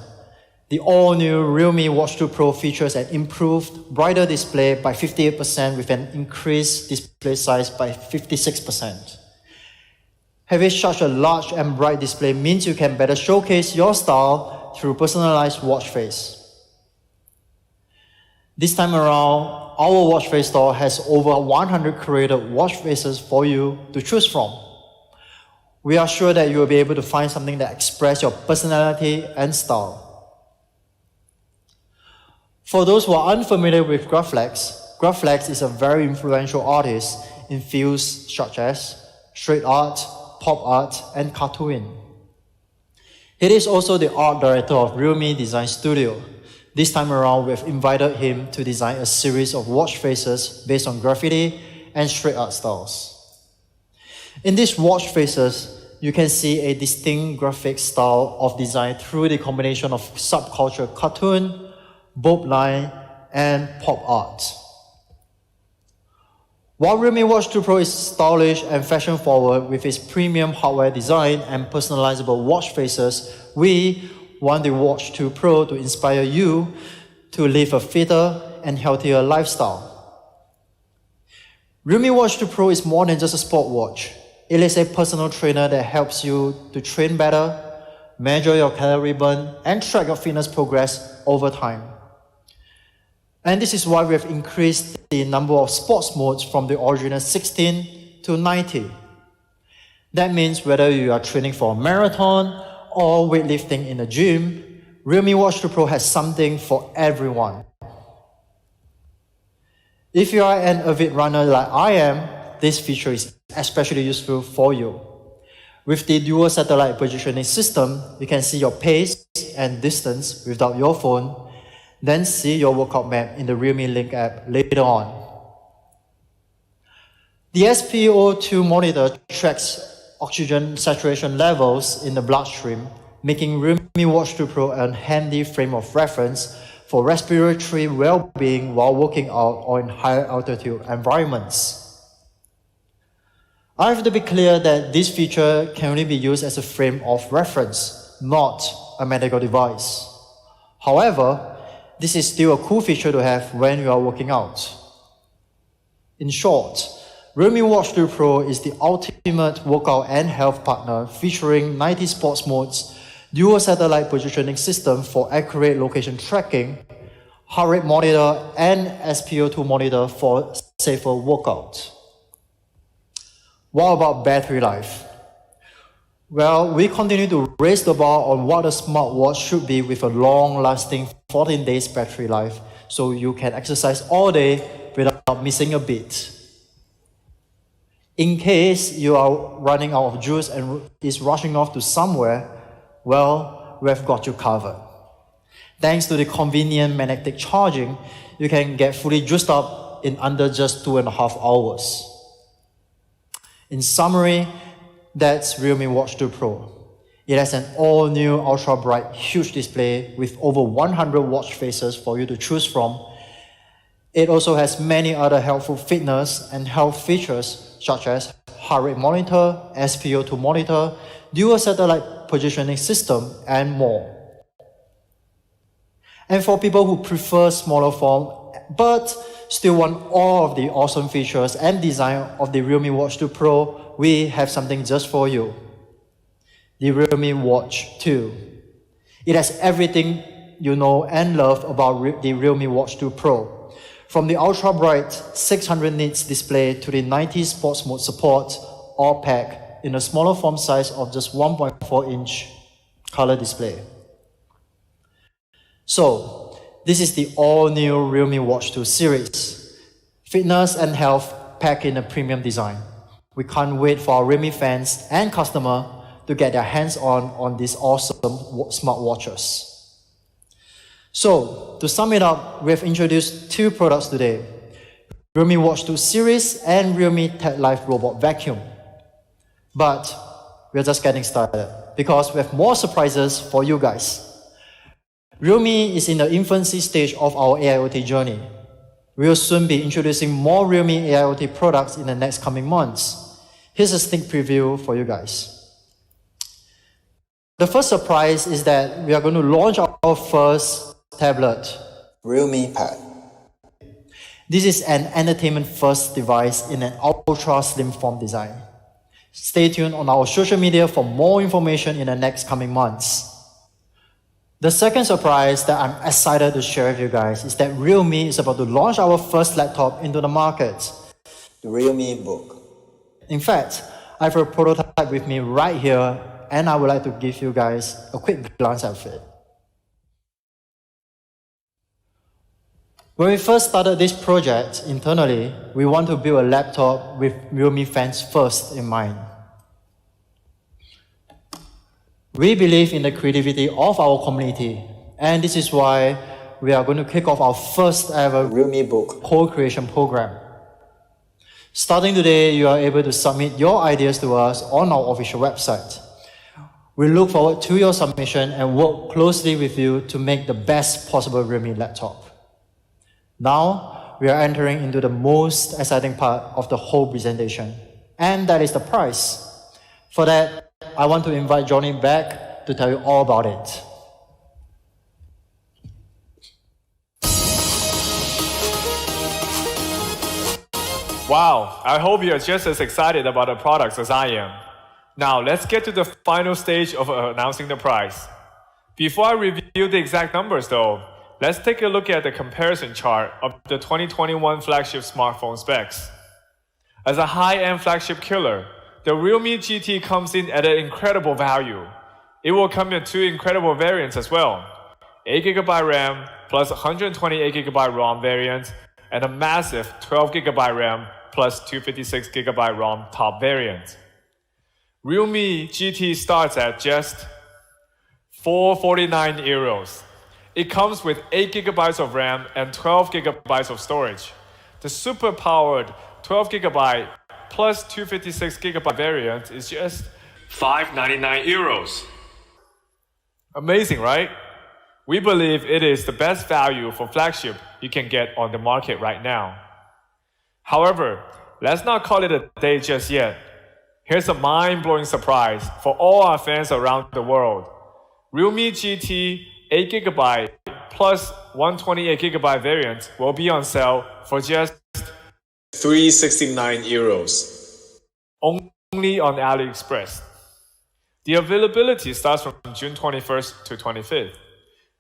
The all-new Realme Watch 2 Pro features an improved, brighter display by 58% with an increased display size by 56%. Having such a large and bright display means you can better showcase your style through personalized watch face. This time around, our watch face store has over 100 curated watch faces for you to choose from. We are sure that you will be able to find something that expresses your personality and style. For those who are unfamiliar with Graflex is a very influential artist in fields such as street art, pop art, and cartooning. He is also the art director of Realme Design Studio. This time around, we've invited him to design a series of watch faces based on graffiti and street art styles. In these watch faces, you can see a distinct graphic style of design through the combination of subculture cartoon, bulb line, and pop art. While Realme Watch 2 Pro is stylish and fashion-forward with its premium hardware design and personalizable watch faces, we want the Watch 2 Pro to inspire you to live a fitter and healthier lifestyle. Realme Watch 2 Pro is more than just a sport watch. It is a personal trainer that helps you to train better, measure your calorie burn, and track your fitness progress over time. And this is why we have increased the number of sports modes from the original 16 to 90. That means whether you are training for a marathon or weightlifting in the gym, Realme Watch 2 Pro has something for everyone. If you are an avid runner like I am, this feature is especially useful for you. With the dual satellite positioning system, you can see your pace and distance without your phone, then see your workout map in the Realme Link app later on. The SpO2 monitor tracks oxygen saturation levels in the bloodstream, making Realme Watch 2 Pro a handy frame of reference for respiratory well-being while working out or in higher altitude environments. I have to be clear that this feature can only be used as a frame of reference, not a medical device. However, this is still a cool feature to have when you are working out. In short, Realme Watch 2 Pro is the ultimate workout and health partner featuring 90 sports modes, dual satellite positioning system for accurate location tracking, heart rate monitor, and SpO2 monitor for safer workout. What about battery life? Well, we continue to raise the bar on what a smartwatch should be with a long-lasting 14 days battery life, so you can exercise all day without missing a beat. In case you are running out of juice and is rushing off to somewhere, well, we've got you covered. Thanks to the convenient magnetic charging, you can get fully juiced up in under just 2.5 hours. In summary, that's Realme Watch 2 Pro. It has an all-new ultra-bright, huge display with over 100 watch faces for you to choose from. It also has many other helpful fitness and health features such as heart rate monitor, SpO2 monitor, dual satellite positioning system, and more. And for people who prefer smaller form but still want all of the awesome features and design of the Realme Watch 2 Pro, we have something just for you. The Realme Watch 2. It has everything you know and love about the Realme Watch 2 Pro. From the ultra-bright 600 nits display to the 90 sports mode support, all packed in a smaller form size of just 1.4-inch color display. So, this is the all-new Realme Watch 2 series. Fitness and health packed in a premium design. We can't wait for our Realme fans and customers to get their hands on these awesome smartwatches. So, to sum it up, we have introduced two products today. Realme Watch 2 series and Realme Tab Life Robot Vacuum. But we're just getting started because we have more surprises for you guys. Realme is in the infancy stage of our AIoT journey. We will soon be introducing more Realme AIoT products in the next coming months. Here's a sneak preview for you guys. The first surprise is that we are going to launch our first tablet, Realme Pad. This is an entertainment-first device in an ultra slim form design. Stay tuned on our social media for more information in the next coming months. The second surprise that I'm excited to share with you guys is that Realme is about to launch our first laptop into the market, the Realme Book. In fact, I have a prototype with me right here, and I would like to give you guys a quick glance at it. When we first started this project internally, we want to build a laptop with Realme fans first in mind. We believe in the creativity of our community, and this is why we are going to kick off our first ever Realme Book co-creation program. Starting today, you are able to submit your ideas to us on our official website. We look forward to your submission and work closely with you to make the best possible Realme laptop. Now, we are entering into the most exciting part of the whole presentation, and that is the price. For that, I want to invite Johnny back to tell you all about it. Wow, I hope you're just as excited about the products as I am. Now, let's get to the final stage of announcing the price. Before I review the exact numbers though, let's take a look at the comparison chart of the 2021 flagship smartphone specs. As a high-end flagship killer, the Realme GT comes in at an incredible value. It will come in two incredible variants as well, 8GB RAM plus 128GB ROM variant, and a massive 12GB RAM plus 256GB ROM top variant. Realme GT starts at just 449 euros. It comes with 8GB of RAM and 12GB of storage. The super-powered 12GB plus 256GB variant is just 599 euros. Amazing, right? We believe it is the best value for flagship you can get on the market right now. However, let's not call it a day just yet. Here's a mind-blowing surprise for all our fans around the world. Realme GT 8GB plus 128GB variant will be on sale for just 369 euros. Only on AliExpress. The availability starts from June 21st to 25th.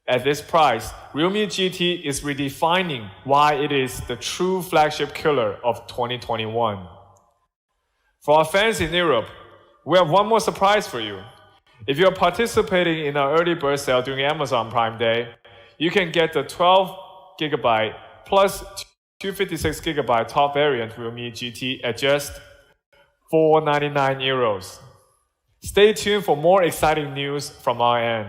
At this price, Realme GT is redefining why it is the true flagship killer of 2021. For our fans in Europe, we have one more surprise for you. If you're participating in our early bird sale during Amazon Prime Day, you can get the 12GB plus 256GB top variant Realme GT at just 499 euros. Stay tuned for more exciting news from our end.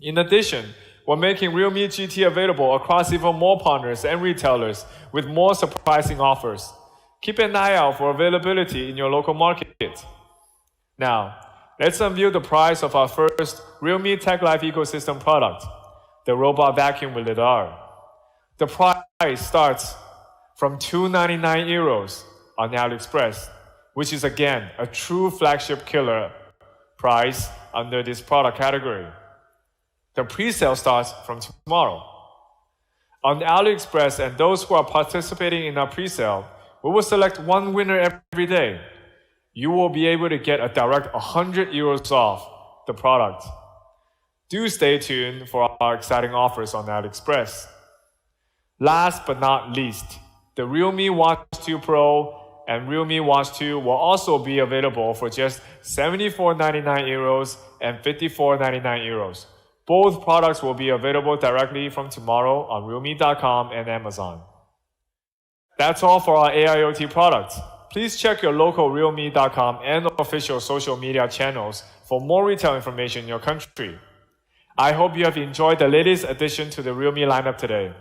In addition, we're making Realme GT available across even more partners and retailers with more surprising offers. Keep an eye out for availability in your local market. Now, let's unveil the price of our first Realme Tech Life ecosystem product, the robot vacuum with lidar. The price starts from 299 euros on AliExpress, which is again a true flagship killer price under this product category. The pre-sale starts from tomorrow. On AliExpress and those who are participating in our pre-sale, we will select one winner every day. You will be able to get a direct 100 euros off the product. Do stay tuned for our exciting offers on AliExpress. Last but not least, the Realme Watch 2 Pro and Realme Watch 2 will also be available for just 74.99 euros and 54.99 euros. Both products will be available directly from tomorrow on Realme.com and Amazon. That's all for our AIoT products. Please check your local Realme.com and official social media channels for more retail information in your country. I hope you have enjoyed the latest addition to the Realme lineup today.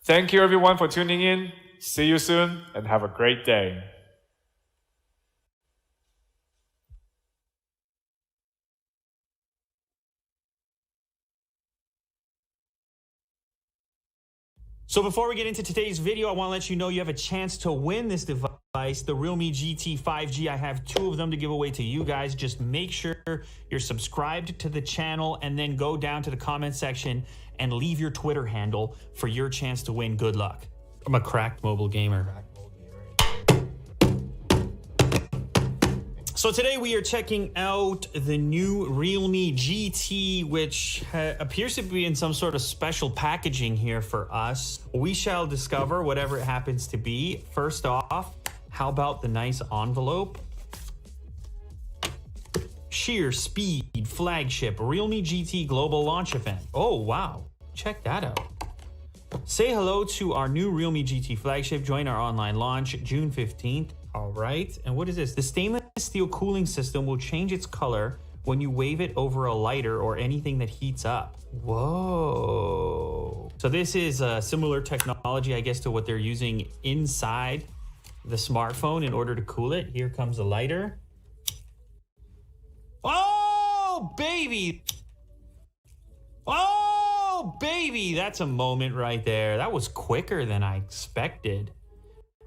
Thank you everyone for tuning in. See you soon and have a great day. So before we get into today's video, I want to let you know you have a chance to win this device, the Realme GT 5G. I have 2 of them to give away to you guys. Just make sure you're subscribed to the channel and then go down to the comment section and leave your Twitter handle for your chance to win. Good luck. I'm a cracked mobile gamer. So today we are checking out the new Realme GT, which appears to be in some sort of special packaging here for us. We shall discover whatever it happens to be. First off, how about the nice envelope? Sheer Speed Flagship Realme GT Global Launch Event. Oh, wow. Check that out. Say hello to our new Realme GT flagship. Join our online launch June 15th. All right. And what is this? The stainless steel cooling system will change its color when you wave it over a lighter or anything that heats up. Whoa. So this is a similar technology, I guess, to what they're using inside the smartphone in order to cool it. Here comes a lighter. Oh, baby. Oh, baby. That's a moment right there. That was quicker than I expected.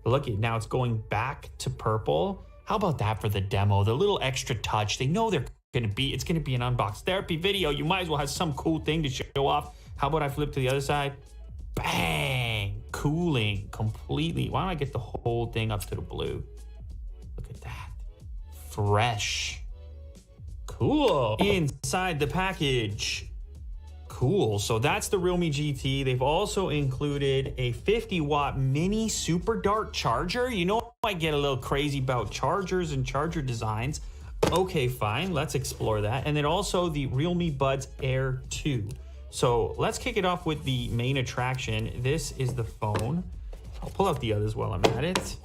Look at now, it's going back to purple. How about that for the demo? The little extra touch. They know it's gonna be an unbox therapy video. You might as well have some cool thing to show off. How about I flip to the other side? Bang! Cooling completely. Why don't I get the whole thing up to the blue? Look at that. Fresh. Cool. Inside the package. Cool. So that's the Realme GT. They've also included a 50-watt mini super dart charger. You know, I get a little crazy about chargers and charger designs. Okay, fine. Let's explore that. And then also the Realme Buds Air 2. So let's kick it off with the main attraction. This is the phone. I'll pull out the others while I'm at it.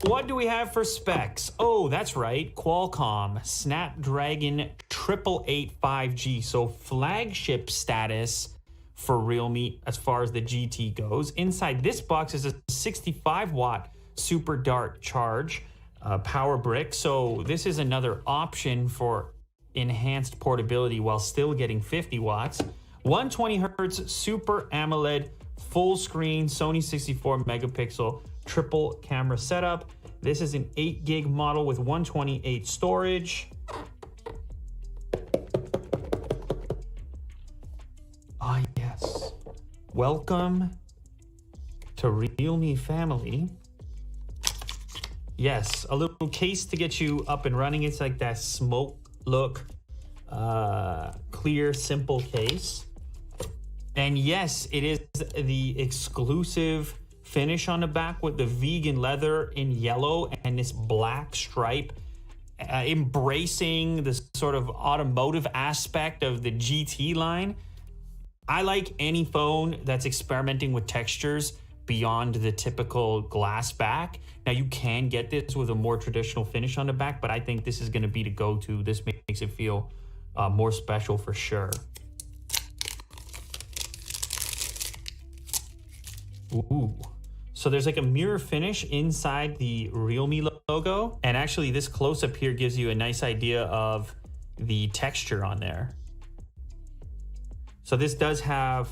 What do we have for specs? Oh, that's right. Qualcomm Snapdragon 888 5G. So flagship status for Realme as far as the GT goes. Inside this box is a 65-watt Super Dart charge power brick. So this is another option for enhanced portability while still getting 50 watts. 120 hertz Super AMOLED full screen Sony 64 megapixel triple camera setup. This is an 8 gig model with 128 storage. Ah, yes. Welcome to Realme family. Yes, a little case to get you up and running. It's like that smoke look, clear, simple case. And yes, it is the exclusive finish on the back with the vegan leather in yellow and this black stripe, embracing the sort of automotive aspect of the GT line. I like any phone that's experimenting with textures beyond the typical glass back. Now you can get this with a more traditional finish on the back, but I think this is going to be the go-to. This makes it feel more special for sure. Ooh. So there's like a mirror finish inside the Realme logo. And actually this close-up here gives you a nice idea of the texture on there. So this does have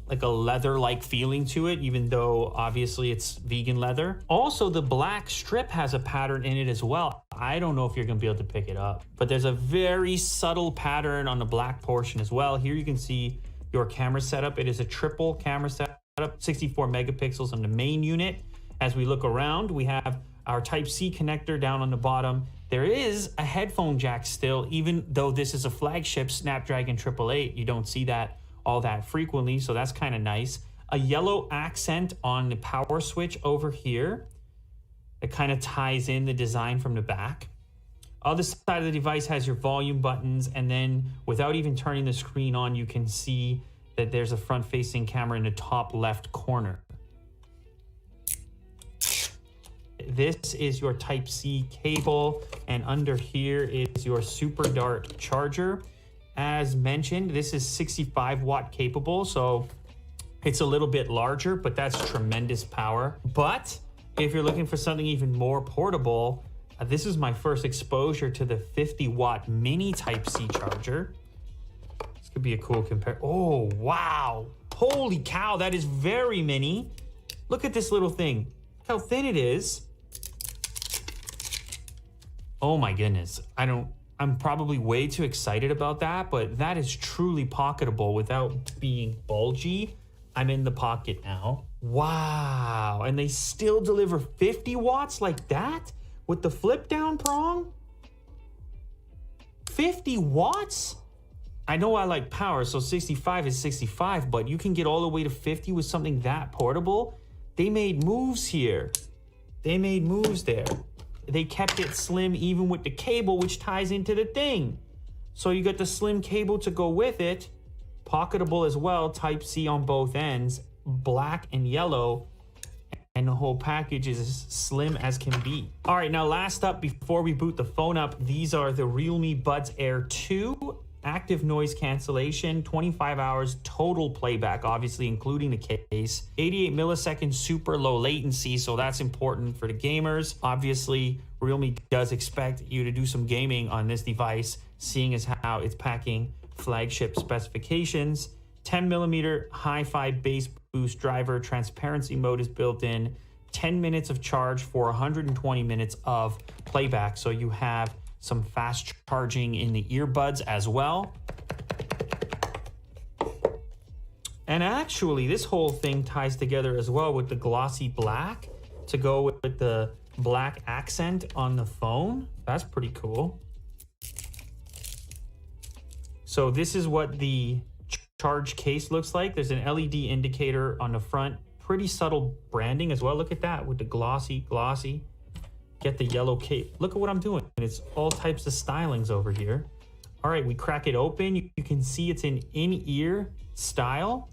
like a leather-like feeling to it, even though obviously it's vegan leather. Also, the black strip has a pattern in it as well. I don't know if you're gonna be able to pick it up, but there's a very subtle pattern on the black portion as well. Here you can see your camera setup. It is a triple camera setup, 64 megapixels on the main unit. As we look around, we have our Type-C connector down on the bottom. There is a headphone jack still, even though this is a flagship Snapdragon 888. You don't see that all that frequently, so that's kind of nice. A yellow accent on the power switch over here. It kind of ties in the design from the back. Other side of the device has your volume buttons, and then without even turning the screen on, you can see that there's a front-facing camera in the top left corner. This is your Type-C cable, and under here is your Super Dart charger. As mentioned, this is 65 watt capable, so it's a little bit larger, but that's tremendous power. But if you're looking for something even more portable, this is my first exposure to the 50 watt mini Type-C charger. This could be a cool compare. Oh, wow. Holy cow, that is very mini. Look at this little thing. Look how thin it is. Oh my goodness. I'm probably way too excited about that, but that is truly pocketable without being bulgy. I'm in the pocket now. Wow. And they still deliver 50 watts like that with the flip down prong? 50 watts? I know I like power, so 65 is 65, but you can get all the way to 50 with something that portable. They made moves here. They made moves there. They kept it slim even with the cable, which ties into the thing. So you got the slim cable to go with it. Pocketable as well, Type-C on both ends, black and yellow. And the whole package is as slim as can be. All right, now last up, before we boot the phone up, these are the Realme Buds Air 2. Active noise cancellation, 25 hours total playback, obviously including the case, 88 milliseconds super low latency, so that's important for the gamers. Obviously, Realme does expect you to do some gaming on this device, seeing as how it's packing flagship specifications. 10 millimeter hi-fi bass boost driver, transparency mode is built in, 10 minutes of charge for 120 minutes of playback, so you have some fast charging in the earbuds as well. And actually, this whole thing ties together as well with the glossy black to go with the black accent on the phone. That's pretty cool. So this is what the charge case looks like. There's an LED indicator on the front. Pretty subtle branding as well. Look at that with the glossy. Get the yellow cape. Look at what I'm doing. It's all types of stylings over here. All right, we crack it open. You can see it's an in-ear style.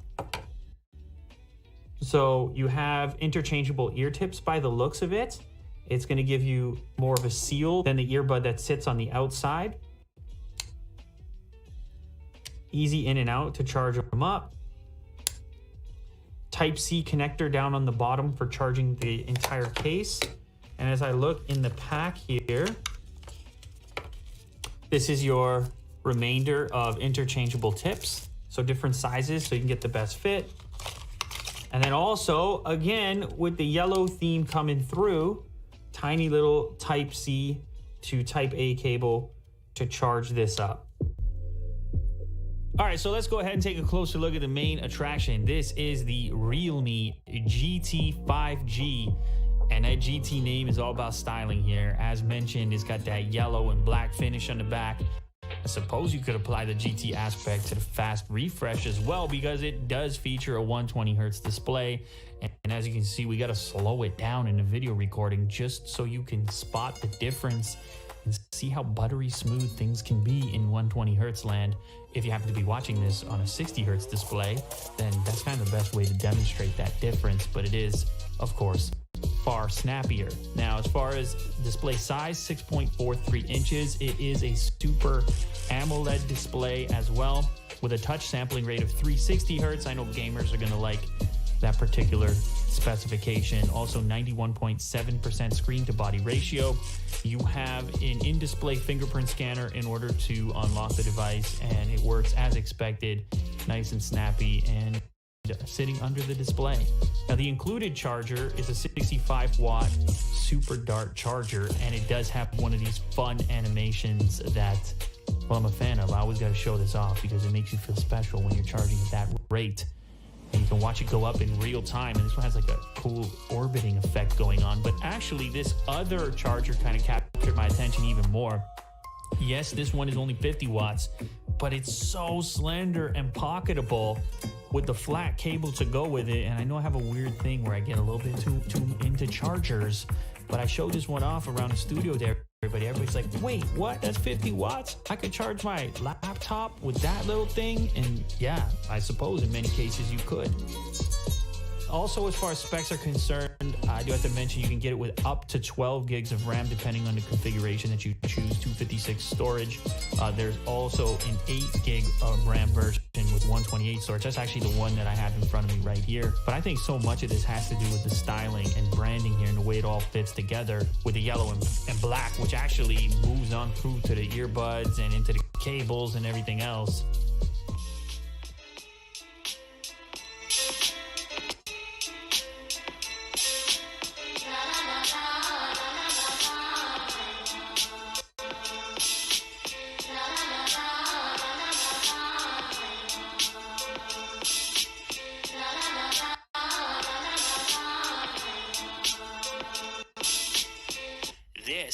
So you have interchangeable ear tips by the looks of it. It's going to give you more of a seal than the earbud that sits on the outside. Easy in and out to charge them up. Type-C connector down on the bottom for charging the entire case. And as I look in the pack here, this is your remainder of interchangeable tips. So different sizes so you can get the best fit. And then also, again, with the yellow theme coming through, tiny little Type-C to Type-A cable to charge this up. All right, so let's go ahead and take a closer look at the main attraction. This is the Realme GT 5G. And that GT name is all about styling here. As mentioned, it's got that yellow and black finish on the back. I suppose you could apply the GT aspect to the fast refresh as well, because it does feature a 120 hertz display. And as you can see, we got to slow it down in the video recording just so you can spot the difference and see how buttery smooth things can be in 120 hertz land. If you happen to be watching this on a 60 hertz display, then that's kind of the best way to demonstrate that difference. But it is, of course, far snappier. Now, as far as display size, 6.43 inches. It is a super AMOLED display as well, with a touch sampling rate of 360 hertz. I know gamers are going to like that particular specification. Also 91.7% screen to body ratio. You have an in-display fingerprint scanner in order to unlock the device, and it works as expected, nice and snappy and sitting under the display. Now, the included charger is a 65 watt super dart charger, and it does have one of these fun animations that, well, I'm a fan of. I always got to show this off because it makes you feel special when you're charging at that rate. And you can watch it go up in real time, and this one has like a cool orbiting effect going on. But actually, this other charger kind of captured my attention even more. Yes, this one is only 50 watts, but it's so slender and pocketable with the flat cable to go with it. And I know I have a weird thing where I get a little bit too into chargers, but I showed this one off around the studio there. Everybody's like, wait, what? That's 50 watts? I could charge my laptop with that little thing? And yeah, I suppose in many cases you could. Also, as far as specs are concerned, I do have to mention you can get it with up to 12 gigs of RAM depending on the configuration that you choose, 256 storage. There's also an 8 gig of RAM version with 128 storage. That's actually the one that I have in front of me right here. But I think so much of this has to do with the styling and branding here and the way it all fits together with the yellow and black, which actually moves on through to the earbuds and into the cables and everything else.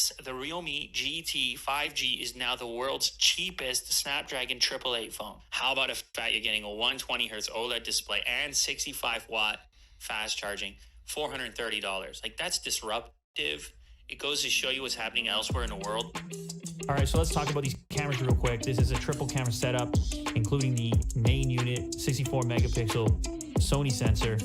this, the Realme GT 5G is now the world's cheapest Snapdragon 888 phone. How about the fact you're getting a 120Hz OLED display and 65-watt fast charging, $430? Like, that's disruptive. It goes to show you what's happening elsewhere in the world. All right, so let's talk about these cameras real quick. This is a triple camera setup, including the main unit, 64 megapixel Sony sensor.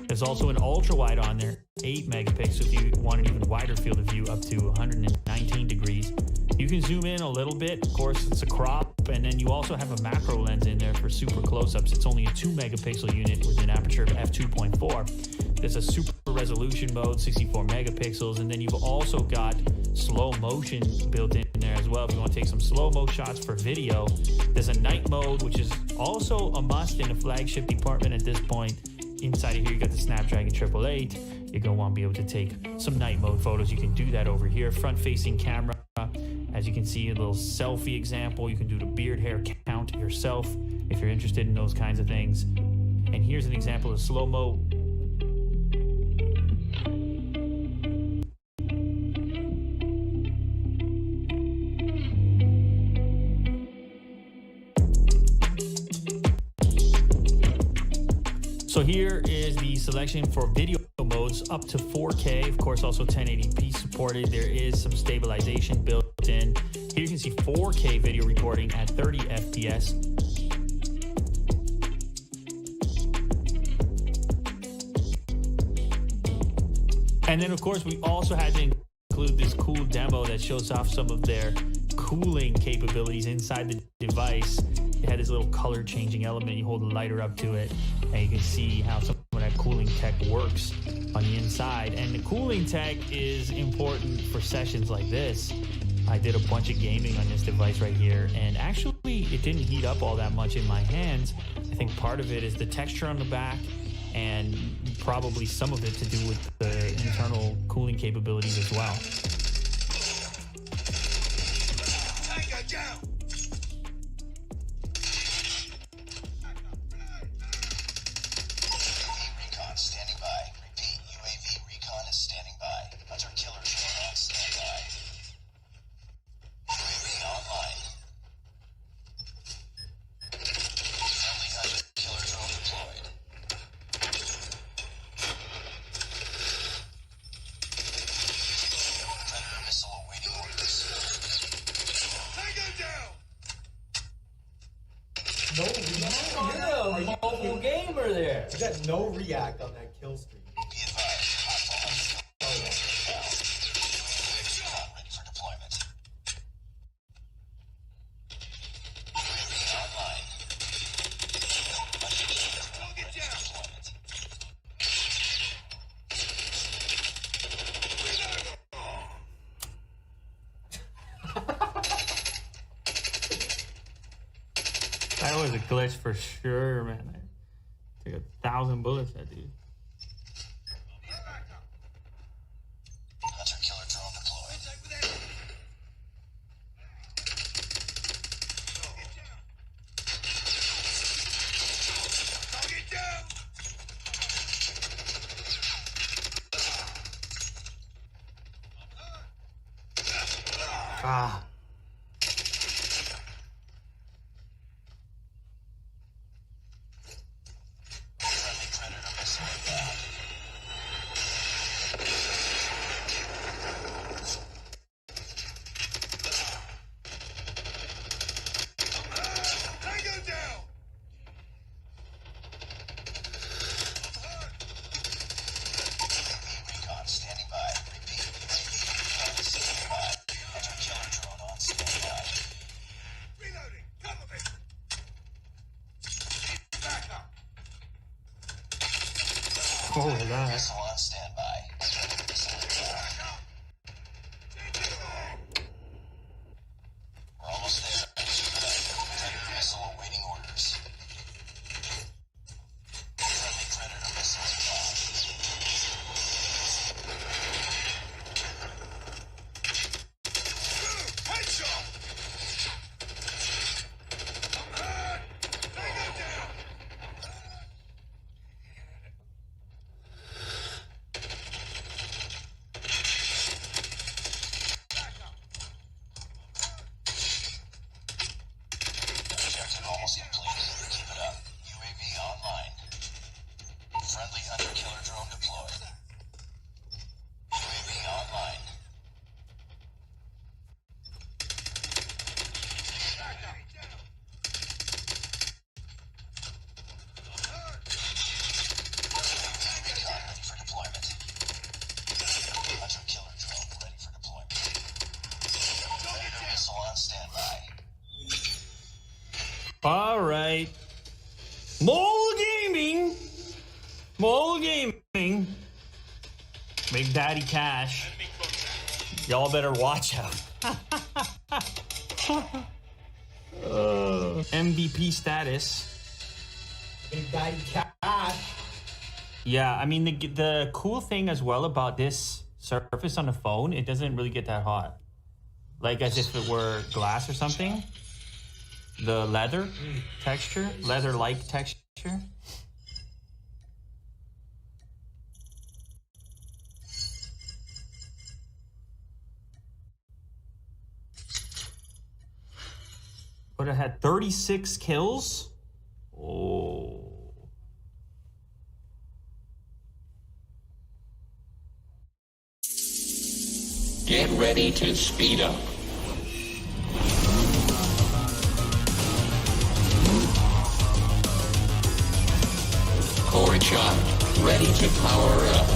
There's also an ultra wide on there, 8 megapixels if you want an even wider field of view up to 119 degrees. You can zoom in a little bit. Of course, it's a crop. And then you also have a macro lens in there for super close-ups. It's only a 2 megapixel unit with an aperture of f2.4. There's a super resolution mode, 64 megapixels. And then you've also got slow motion built in there as well. If you want to take some slow-mo shots for video, there's a night mode, which is also a must in the flagship department at this point. Inside of here, you got the Snapdragon 888. You're going to want to be able to take some night mode photos. You can do that over here. Front-facing camera. As you can see, a little selfie example. You can do the beard hair count yourself if you're interested in those kinds of things. And here's an example of slow-mo. So here is the selection for video modes up to 4K, of course also 1080p supported. There is some stabilization built in. Here you can see 4K video recording at 30 FPS. And then of course we also had to include this cool demo that shows off some of their cooling capabilities inside the device. It had this little color changing element. You hold the lighter up to it and you can see how some of that cooling tech works on the inside. And the cooling tech is important for sessions like this. I did a bunch of gaming on this device right here, and actually it didn't heat up all that much in my hands. I think part of it is the texture on the back, and probably some of it to do with the internal cooling capabilities as well. You're a mobile gamer there. You got no react on that kill streak. That was a glitch for sure, man. I took 1,000 bullets, that dude. Ah. Oh, that. All right. Mole Gaming. Mole Gaming. Big Daddy Cash. Y'all better watch out. MVP status. Big Daddy Cash. Yeah, I mean, the cool thing as well about this surface on the phone, it doesn't really get that hot. Like as if it were glass or something. The leather texture, leather-like texture. But it had 36 kills. Oh. Get ready to speed up. Core charge, ready to power up.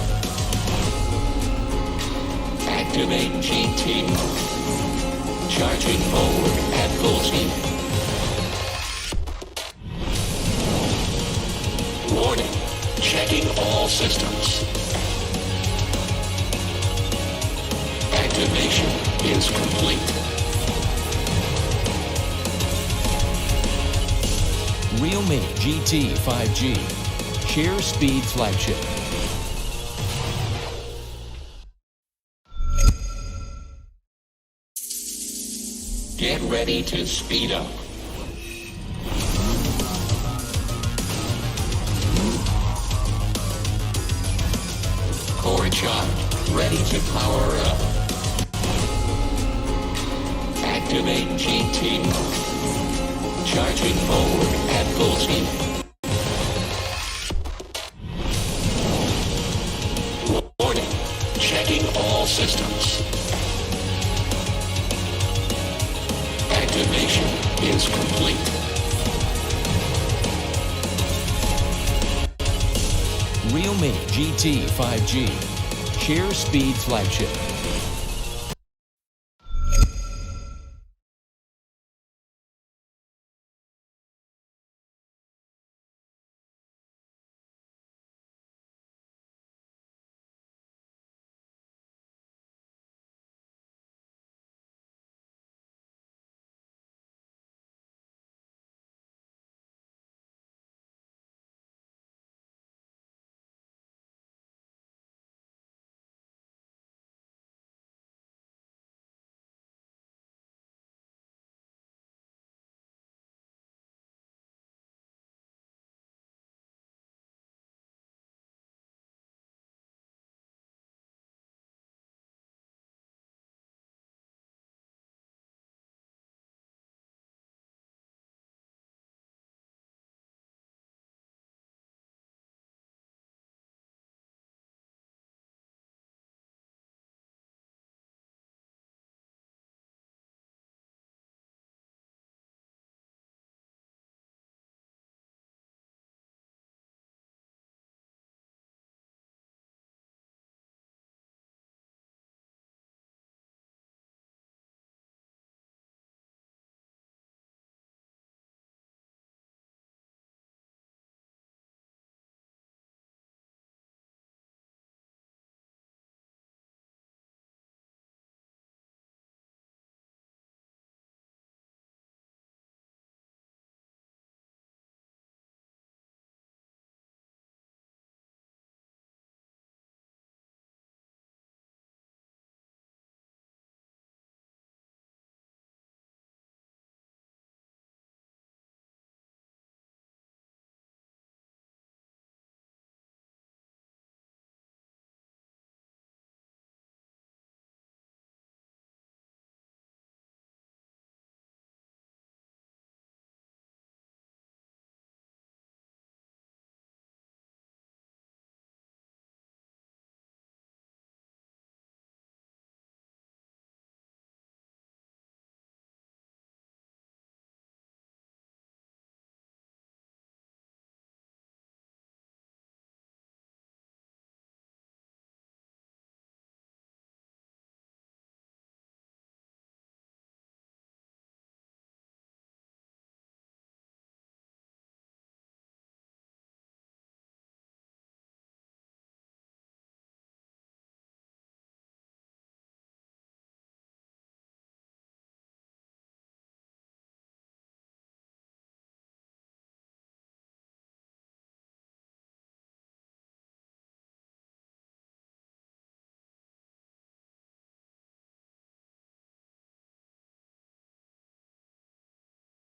Activate GT mode. Charging forward at full speed. Warning, checking all systems. Activation is complete. Realme GT 5G. Share speed flagship. Get ready to speed up. Core charge, ready to power up. Activate GT mode. Charging forward at full speed. Warning, checking all systems. Activation is complete. Realme GT 5G. Share speed flagship.